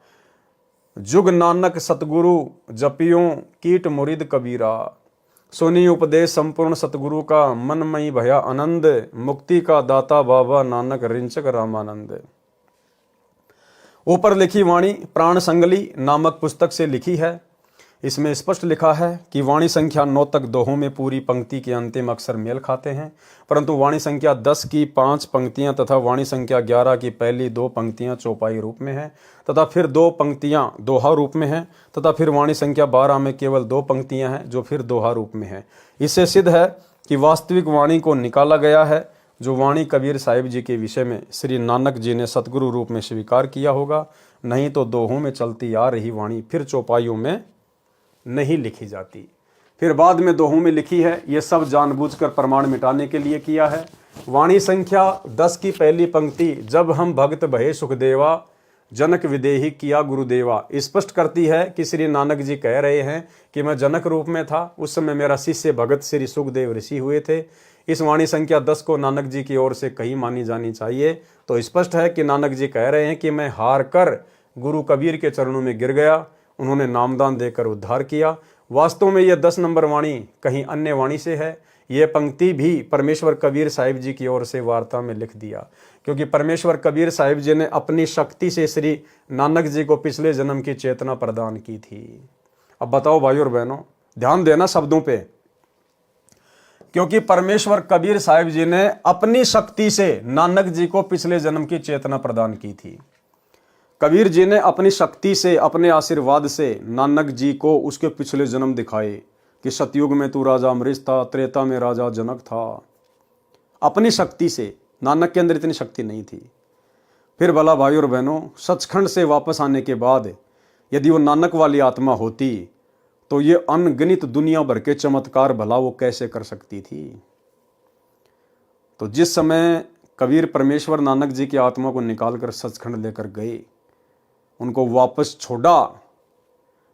A: जुग नानक सतगुरु जपियों, कीट मुरिद कबीरा। सुनी उपदेश संपूर्ण सतगुरु का, मन मई भया आनंद। मुक्ति का दाता बाबा नानक रिंचक रामानंद। ऊपर लिखी वाणी प्राण संगली नामक पुस्तक से लिखी है। इसमें स्पष्ट लिखा है कि वाणी संख्या 9 तक दोहों में पूरी पंक्ति के अंतिम अक्षर मेल खाते हैं, परंतु वाणी संख्या 10 की 5 पंक्तियां तथा वाणी संख्या 11 की पहली 2 पंक्तियां चौपाई रूप में हैं तथा फिर 2 पंक्तियां दोहा रूप में हैं तथा फिर वाणी संख्या 12 में केवल 2 पंक्तियां हैं जो फिर दोहा रूप में हैं। इससे सिद्ध है कि वास्तविक वाणी को निकाला गया है, जो वाणी कबीर साहिब जी के विषय में श्री नानक जी ने सतगुरु रूप में स्वीकार किया होगा। नहीं तो दोहों में चलती आ रही वाणी फिर चौपाइयों में नहीं लिखी जाती, फिर बाद में दोहों में लिखी है। ये सब जानबूझकर प्रमाण मिटाने के लिए किया है। वाणी संख्या 10 की पहली पंक्ति, जब हम भक्त भये सुखदेवा, जनक विदेही किया गुरुदेवा, स्पष्ट करती है कि श्री नानक जी कह रहे हैं कि मैं जनक रूप में था, उस समय मेरा शिष्य भगत श्री सुखदेव ऋषि हुए थे। इस वाणी संख्या 10 को नानक जी की ओर से कहीं मानी जानी चाहिए। तो स्पष्ट है कि नानक जी कह रहे हैं कि मैं हार कर गुरु कबीर के चरणों में गिर गया, उन्होंने नामदान देकर उद्धार किया। वास्तव में यह 10 नंबर वाणी कहीं अन्य वाणी से है। यह पंक्ति भी परमेश्वर कबीर साहिब जी की ओर से वार्ता में लिख दिया, क्योंकि परमेश्वर कबीर साहिब जी ने अपनी शक्ति से श्री नानक जी को पिछले जन्म की चेतना प्रदान की थी। अब बताओ भाई और बहनों, ध्यान देना शब्दों पे, क्योंकि परमेश्वर कबीर साहिब जी ने अपनी शक्ति से नानक जी को पिछले जन्म की चेतना प्रदान की थी। कबीर जी ने अपनी शक्ति से, अपने आशीर्वाद से नानक जी को उसके पिछले जन्म दिखाए कि सतयुग में तू राजा अमरीश था, त्रेता में राजा जनक था। अपनी शक्ति से, नानक के अंदर इतनी शक्ति नहीं थी। फिर भला भाई और बहनों, सचखंड से वापस आने के बाद यदि वो नानक वाली आत्मा होती तो ये अनगिनत दुनिया भर के चमत्कार भला वो कैसे कर सकती थी। तो जिस समय कबीर परमेश्वर नानक जी की आत्मा को निकाल कर सचखंड लेकर गए, उनको वापस छोड़ा,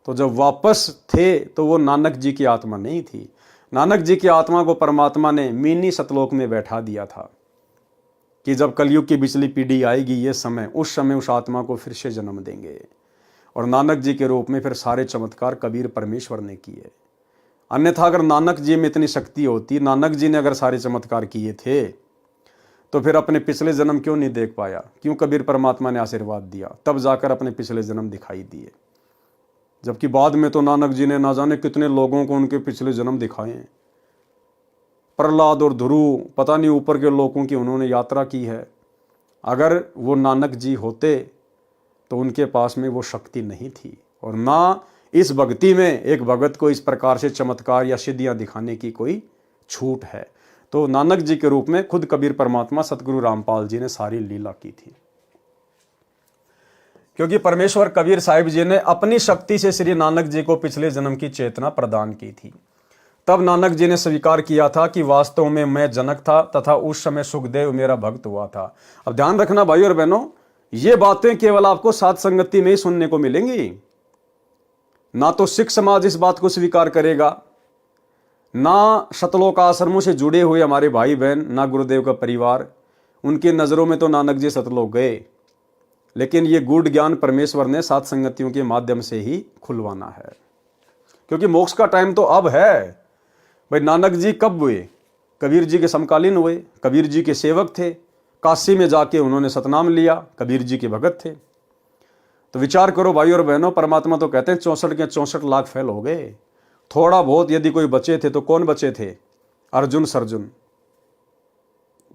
A: तो जब वापस थे तो वो नानक जी की आत्मा नहीं थी। नानक जी की आत्मा को परमात्मा ने मिनी सतलोक में बैठा दिया था कि जब कलयुग की पिछली पीढ़ी आएगी, ये समय, उस समय उस आत्मा को फिर से जन्म देंगे और नानक जी के रूप में फिर सारे चमत्कार कबीर परमेश्वर ने किए। अन्यथा अगर नानक जी में इतनी शक्ति होती, नानक जी ने अगर सारे चमत्कार किए थे, तो फिर अपने पिछले जन्म क्यों नहीं देख पाया? क्यों कबीर परमात्मा ने आशीर्वाद दिया, तब जाकर अपने पिछले जन्म दिखाई दिए। जबकि बाद में तो नानक जी ने ना जाने कितने लोगों को उनके पिछले जन्म दिखाए। प्रहलाद और ध्रुव, पता नहीं ऊपर के लोगों की उन्होंने यात्रा की है। अगर वो नानक जी होते तो उनके पास में वो शक्ति नहीं थी, और ना इस भक्ति में एक भगत को इस प्रकार से चमत्कार या सिद्धियां दिखाने की कोई छूट है। तो नानक जी के रूप में खुद कबीर परमात्मा सतगुरु रामपाल जी ने सारी लीला की थी, क्योंकि परमेश्वर कबीर साहिब जी ने अपनी शक्ति से श्री नानक जी को पिछले जन्म की चेतना प्रदान की थी। तब नानक जी ने स्वीकार किया था कि वास्तव में मैं जनक था तथा उस समय सुखदेव मेरा भक्त हुआ था। अब ध्यान रखना भाई और बहनों, ये बातें केवल आपको साध संगति में ही सुनने को मिलेंगी। ना तो सिख समाज इस बात को स्वीकार करेगा, ना सतलोक आश्रमों से जुड़े हुए हमारे भाई बहन, ना गुरुदेव का परिवार। उनकी नज़रों में तो नानक जी सतलोक गए, लेकिन ये गूढ़ ज्ञान परमेश्वर ने साध संगतियों के माध्यम से ही खुलवाना है, क्योंकि मोक्ष का टाइम तो अब है। भाई नानक जी कब हुए? कबीर जी के समकालीन हुए, कबीर जी के सेवक थे। काशी में जाके उन्होंने सतनाम लिया, कबीर जी के भगत थे। तो विचार करो भाई और बहनों, परमात्मा तो कहते हैं 64 के 64 लाख फैल हो गए। थोड़ा बहुत यदि कोई बचे थे तो कौन बचे थे? अर्जुन सरजुन।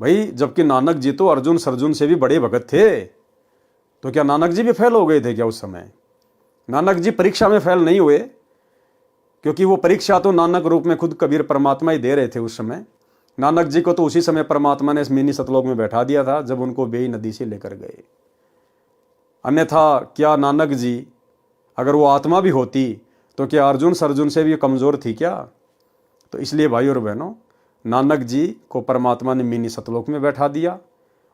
A: भाई जबकि नानक जी तो अर्जुन सरजुन से भी बड़े भगत थे, तो क्या नानक जी भी फेल हो गए थे क्या उस समय? नानक जी परीक्षा में फेल नहीं हुए, क्योंकि वो परीक्षा तो नानक रूप में खुद कबीर परमात्मा ही दे रहे थे उस समय। नानक जी को तो उसी समय परमात्मा ने इस मिनी सतलोक में बैठा दिया था जब उनको बेई नदी से लेकर गए। अन्यथा क्या नानक जी अगर वो आत्मा भी होती तो क्या अर्जुन सरजुन से भी कमजोर थी क्या? तो इसलिए भाई और बहनों, नानक जी को परमात्मा ने मिनी सतलोक में बैठा दिया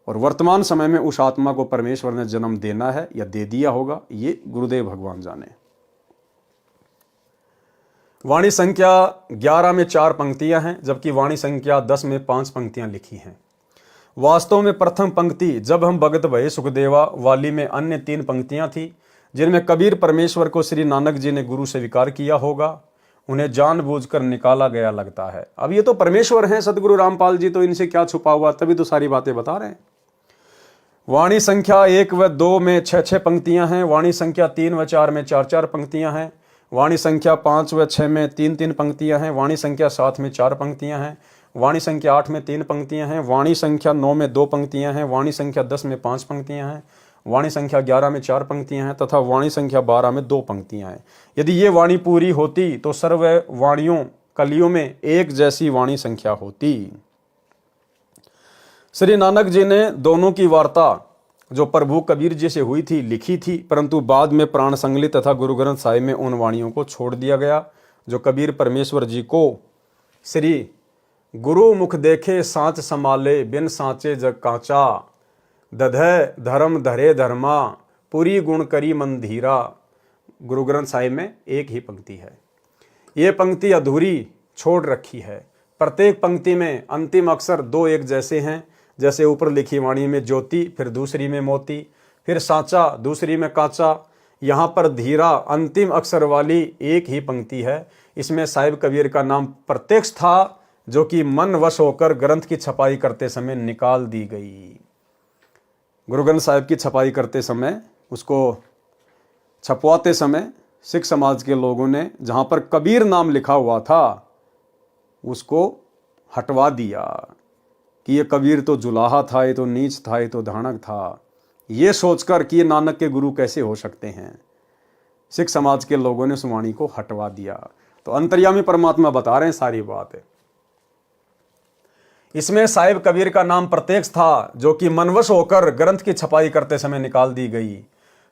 A: और वर्तमान समय में उस आत्मा को परमेश्वर ने जन्म देना है या दे दिया होगा, ये गुरुदेव भगवान जाने। वाणी संख्या 11 में 4 पंक्तियां हैं, जबकि वाणी संख्या 10 में 5 पंक्तियां लिखी हैं। वास्तव में प्रथम पंक्ति जब हम भगत भये सुखदेवा वाली में अन्य 3 पंक्तियां थी, जिनमें कबीर परमेश्वर को श्री नानक जी ने गुरु स्वीकार किया होगा, उन्हें जानबूझकर निकाला गया लगता है। अब ये तो परमेश्वर हैं सतगुरु रामपाल जी, तो इनसे क्या छुपा हुआ, तभी तो सारी बातें बता रहे हैं। वाणी संख्या 1 व 2 में 6-6 पंक्तियां हैं, वाणी संख्या 3 व 4 में 4-4 पंक्तियां हैं, वाणी संख्या 5 व 6 में 3-3 पंक्तियां हैं, वाणी संख्या 7 में 4 पंक्तियां हैं, वाणी संख्या 8 में 3 पंक्तियां हैं, वाणी संख्या 9 में 2 पंक्तियां हैं, वाणी संख्या 10 में 5 पंक्तियां हैं, वाणी संख्या 11 में 4 पंक्तियां हैं तथा वाणी संख्या 12 में 2 पंक्तियां हैं। यदि ये वाणी पूरी होती तो सर्व वाणियों कलियों में एक जैसी वाणी संख्या होती। श्री नानक जी ने दोनों की वार्ता जो प्रभु कबीर जी से हुई थी लिखी थी, परंतु बाद में प्राण संगली तथा गुरु ग्रंथ साहिब में उन वाणियों को छोड़ दिया गया जो कबीर परमेश्वर जी को श्री गुरु मुख देखे सांच संभाले बिन सांचे जग कांचा, दधय धर्म धरे धर्मा पूरी गुण करी मन धीरा। गुरु ग्रंथ साहिब में एक ही पंक्ति है, ये पंक्ति अधूरी छोड़ रखी है। प्रत्येक पंक्ति में अंतिम अक्षर 2 एक जैसे हैं, जैसे ऊपर लिखी वाणी में ज्योति, फिर दूसरी में मोती, फिर सांचा, दूसरी में कांचा। यहाँ पर धीरा अंतिम अक्षर वाली एक ही पंक्ति है। इसमें साहिब कबीर का नाम प्रत्यक्ष था, जो कि मन वश होकर ग्रंथ की छपाई करते समय निकाल दी गई। गुरु ग्रंथ साहिब की छपाई करते समय, उसको छपवाते समय सिख समाज के लोगों ने जहाँ पर कबीर नाम लिखा हुआ था उसको हटवा दिया कि ये कबीर तो जुलाहा था, ये तो नीच था, ये तो धानक था, ये सोचकर कि ये नानक के गुरु कैसे हो सकते हैं। सिख समाज के लोगों ने उस वाणी को हटवा दिया। तो अंतर्यामी परमात्मा बता रहे हैं सारी बात है। इसमें साहिब कबीर का नाम प्रत्यक्ष था, जो कि मनवश होकर ग्रंथ की छपाई करते समय निकाल दी गई।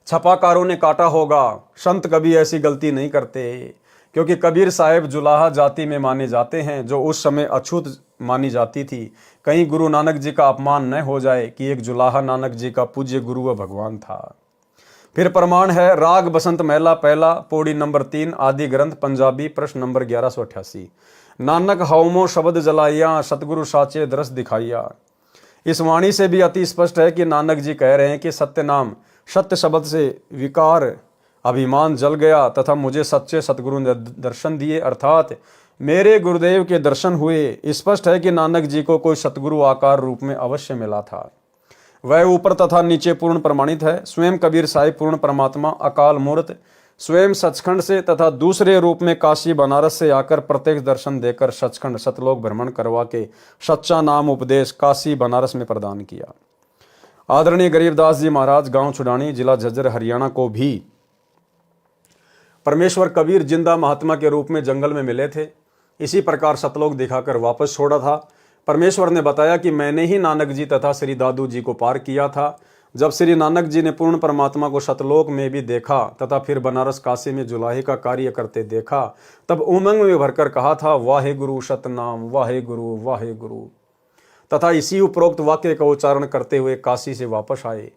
A: छपाकारों ने काटा होगा, संत कभी ऐसी गलती नहीं करते, क्योंकि कबीर साहिब जुलाहा जाति में माने जाते हैं, जो उस समय अछूत मानी जाती थी। कहीं गुरु नानक जी का अपमान न हो जाए कि एक जुलाहा नानक जी का पूज्य गुरु व भगवान था। फिर प्रमाण है राग बसंत महला पहला, पौड़ी नंबर 3, आदि ग्रंथ पंजाबी, प्रश्न नंबर 1188। नानक हवमो शब्द जलाइया, सतगुरु साचे दरस दिखाइया। इस वाणी से भी अति स्पष्ट है कि नानक जी कह रहे हैं कि सत्य नाम सत्य शब्द से विकार अभिमान जल गया तथा मुझे सच्चे सतगुरु ने दर्शन दिए, अर्थात मेरे गुरुदेव के दर्शन हुए। स्पष्ट है कि नानक जी को कोई सतगुरु आकार रूप में अवश्य मिला था। वह ऊपर तथा नीचे पूर्ण प्रमाणित है। स्वयं कबीर साहिब पूर्ण परमात्मा अकाल मूर्त स्वयं सचखंड से तथा दूसरे रूप में काशी बनारस से आकर प्रत्यक्ष दर्शन देकर सचखंड सतलोक भ्रमण करवा के सच्चा नाम उपदेश काशी बनारस में प्रदान किया। आदरणीय गरीबदास जी महाराज, गांव छुडानी, जिला झज्जर, हरियाणा को भी परमेश्वर कबीर जिंदा महात्मा के रूप में जंगल में मिले थे। इसी प्रकार सतलोक दिखाकर वापस छोड़ा था। परमेश्वर ने बताया कि मैंने ही नानक जी तथा श्री दादू जी को पार किया था। जब श्री नानक जी ने पूर्ण परमात्मा को सतलोक में भी देखा तथा फिर बनारस काशी में जुलाहे का कार्य करते देखा, तब उमंग में भरकर कहा था, वाहे गुरु सतनाम, वाहे गुरु, वाहे गुरु। तथा इसी उपरोक्त वाक्य का उच्चारण करते हुए काशी से वापस आए,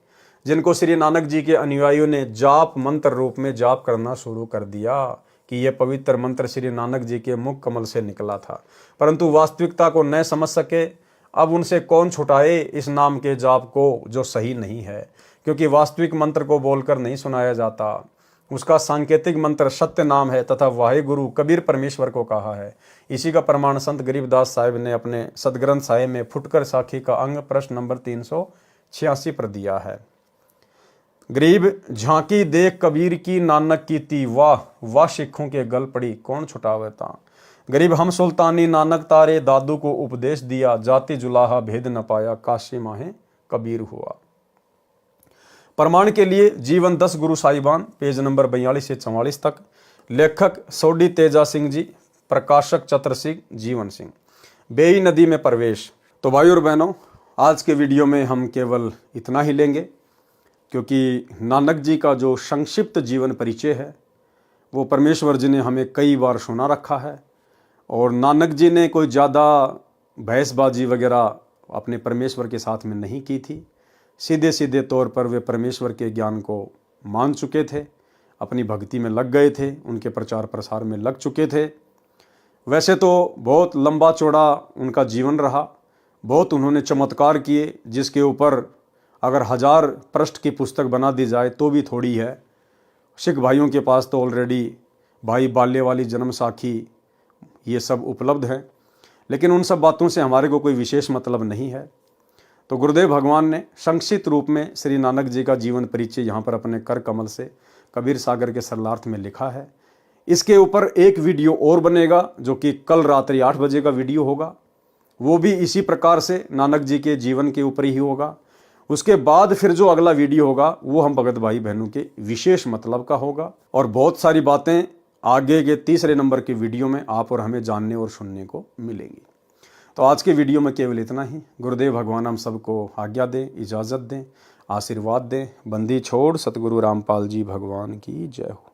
A: जिनको श्री नानक जी के अनुयायियों ने जाप मंत्र रूप में जाप करना शुरू कर दिया कि यह पवित्र मंत्र श्री नानक जी के मुख कमल से निकला था, परंतु वास्तविकता को न समझ सके। अब उनसे कौन छुटाए इस नाम के जाप को जो सही नहीं है, क्योंकि वास्तविक मंत्र को बोलकर नहीं सुनाया जाता। उसका सांकेतिक मंत्र सत्य नाम है तथा वाहे गुरु कबीर परमेश्वर को कहा है। इसी का प्रमाण संत गरीबदास साहिब ने अपने सदग्रंथ साहिब में फुटकर साखी का अंग प्रश्न नंबर 386 पर दिया है। गरीब झांकी देख कबीर की नानक की ती, वाह वाह सिखों के गल पड़ी कौन छुटावे ता। गरीब हम सुल्तानी नानक तारे, दादू को उपदेश दिया, जाति जुलाहा भेद न पाया, काशी माहे कबीर हुआ। प्रमाण के लिए जीवन 10 गुरु साहिबान, पेज नंबर 42 से 44 तक। लेखक सोडी तेजा सिंह जी, प्रकाशक चतर सिंह जीवन सिंह। बेई नदी में प्रवेश। तो भाई और बहनों, आज के वीडियो में हम केवल इतना ही लेंगे, क्योंकि नानक जी का जो संक्षिप्त जीवन परिचय है वो परमेश्वर जी ने हमें कई बार सुना रखा है और नानक जी ने कोई ज़्यादा बहसबाजी वगैरह अपने परमेश्वर के साथ में नहीं की थी। सीधे सीधे तौर पर वे परमेश्वर के ज्ञान को मान चुके थे, अपनी भक्ति में लग गए थे, उनके प्रचार प्रसार में लग चुके थे। वैसे तो बहुत लंबा चौड़ा उनका जीवन रहा, बहुत उन्होंने चमत्कार किए, जिसके ऊपर अगर 1000 पृष्ठ की पुस्तक बना दी जाए तो भी थोड़ी है। सिख भाइयों के पास तो ऑलरेडी भाई बाल्य वाली जन्म साखी ये सब उपलब्ध है, लेकिन उन सब बातों से हमारे को कोई विशेष मतलब नहीं है। तो गुरुदेव भगवान ने संक्षिप्त रूप में श्री नानक जी का जीवन परिचय यहाँ पर अपने कर कमल से कबीर सागर के सरलार्थ में लिखा है। इसके ऊपर एक वीडियो और बनेगा जो कि कल रात्रि 8 बजे का वीडियो होगा, वो भी इसी प्रकार से नानक जी के जीवन के ऊपर ही होगा। उसके बाद फिर जो अगला वीडियो होगा वो हम भगत भाई बहनों के विशेष मतलब का होगा, और बहुत सारी बातें आगे के तीसरे नंबर के वीडियो में आप और हमें जानने और सुनने को मिलेंगी। तो आज के वीडियो में केवल इतना ही। गुरुदेव भगवान हम सबको आज्ञा दें, इजाज़त दें, आशीर्वाद दें। बंदी छोड़ सतगुरु रामपाल जी भगवान की जय हो।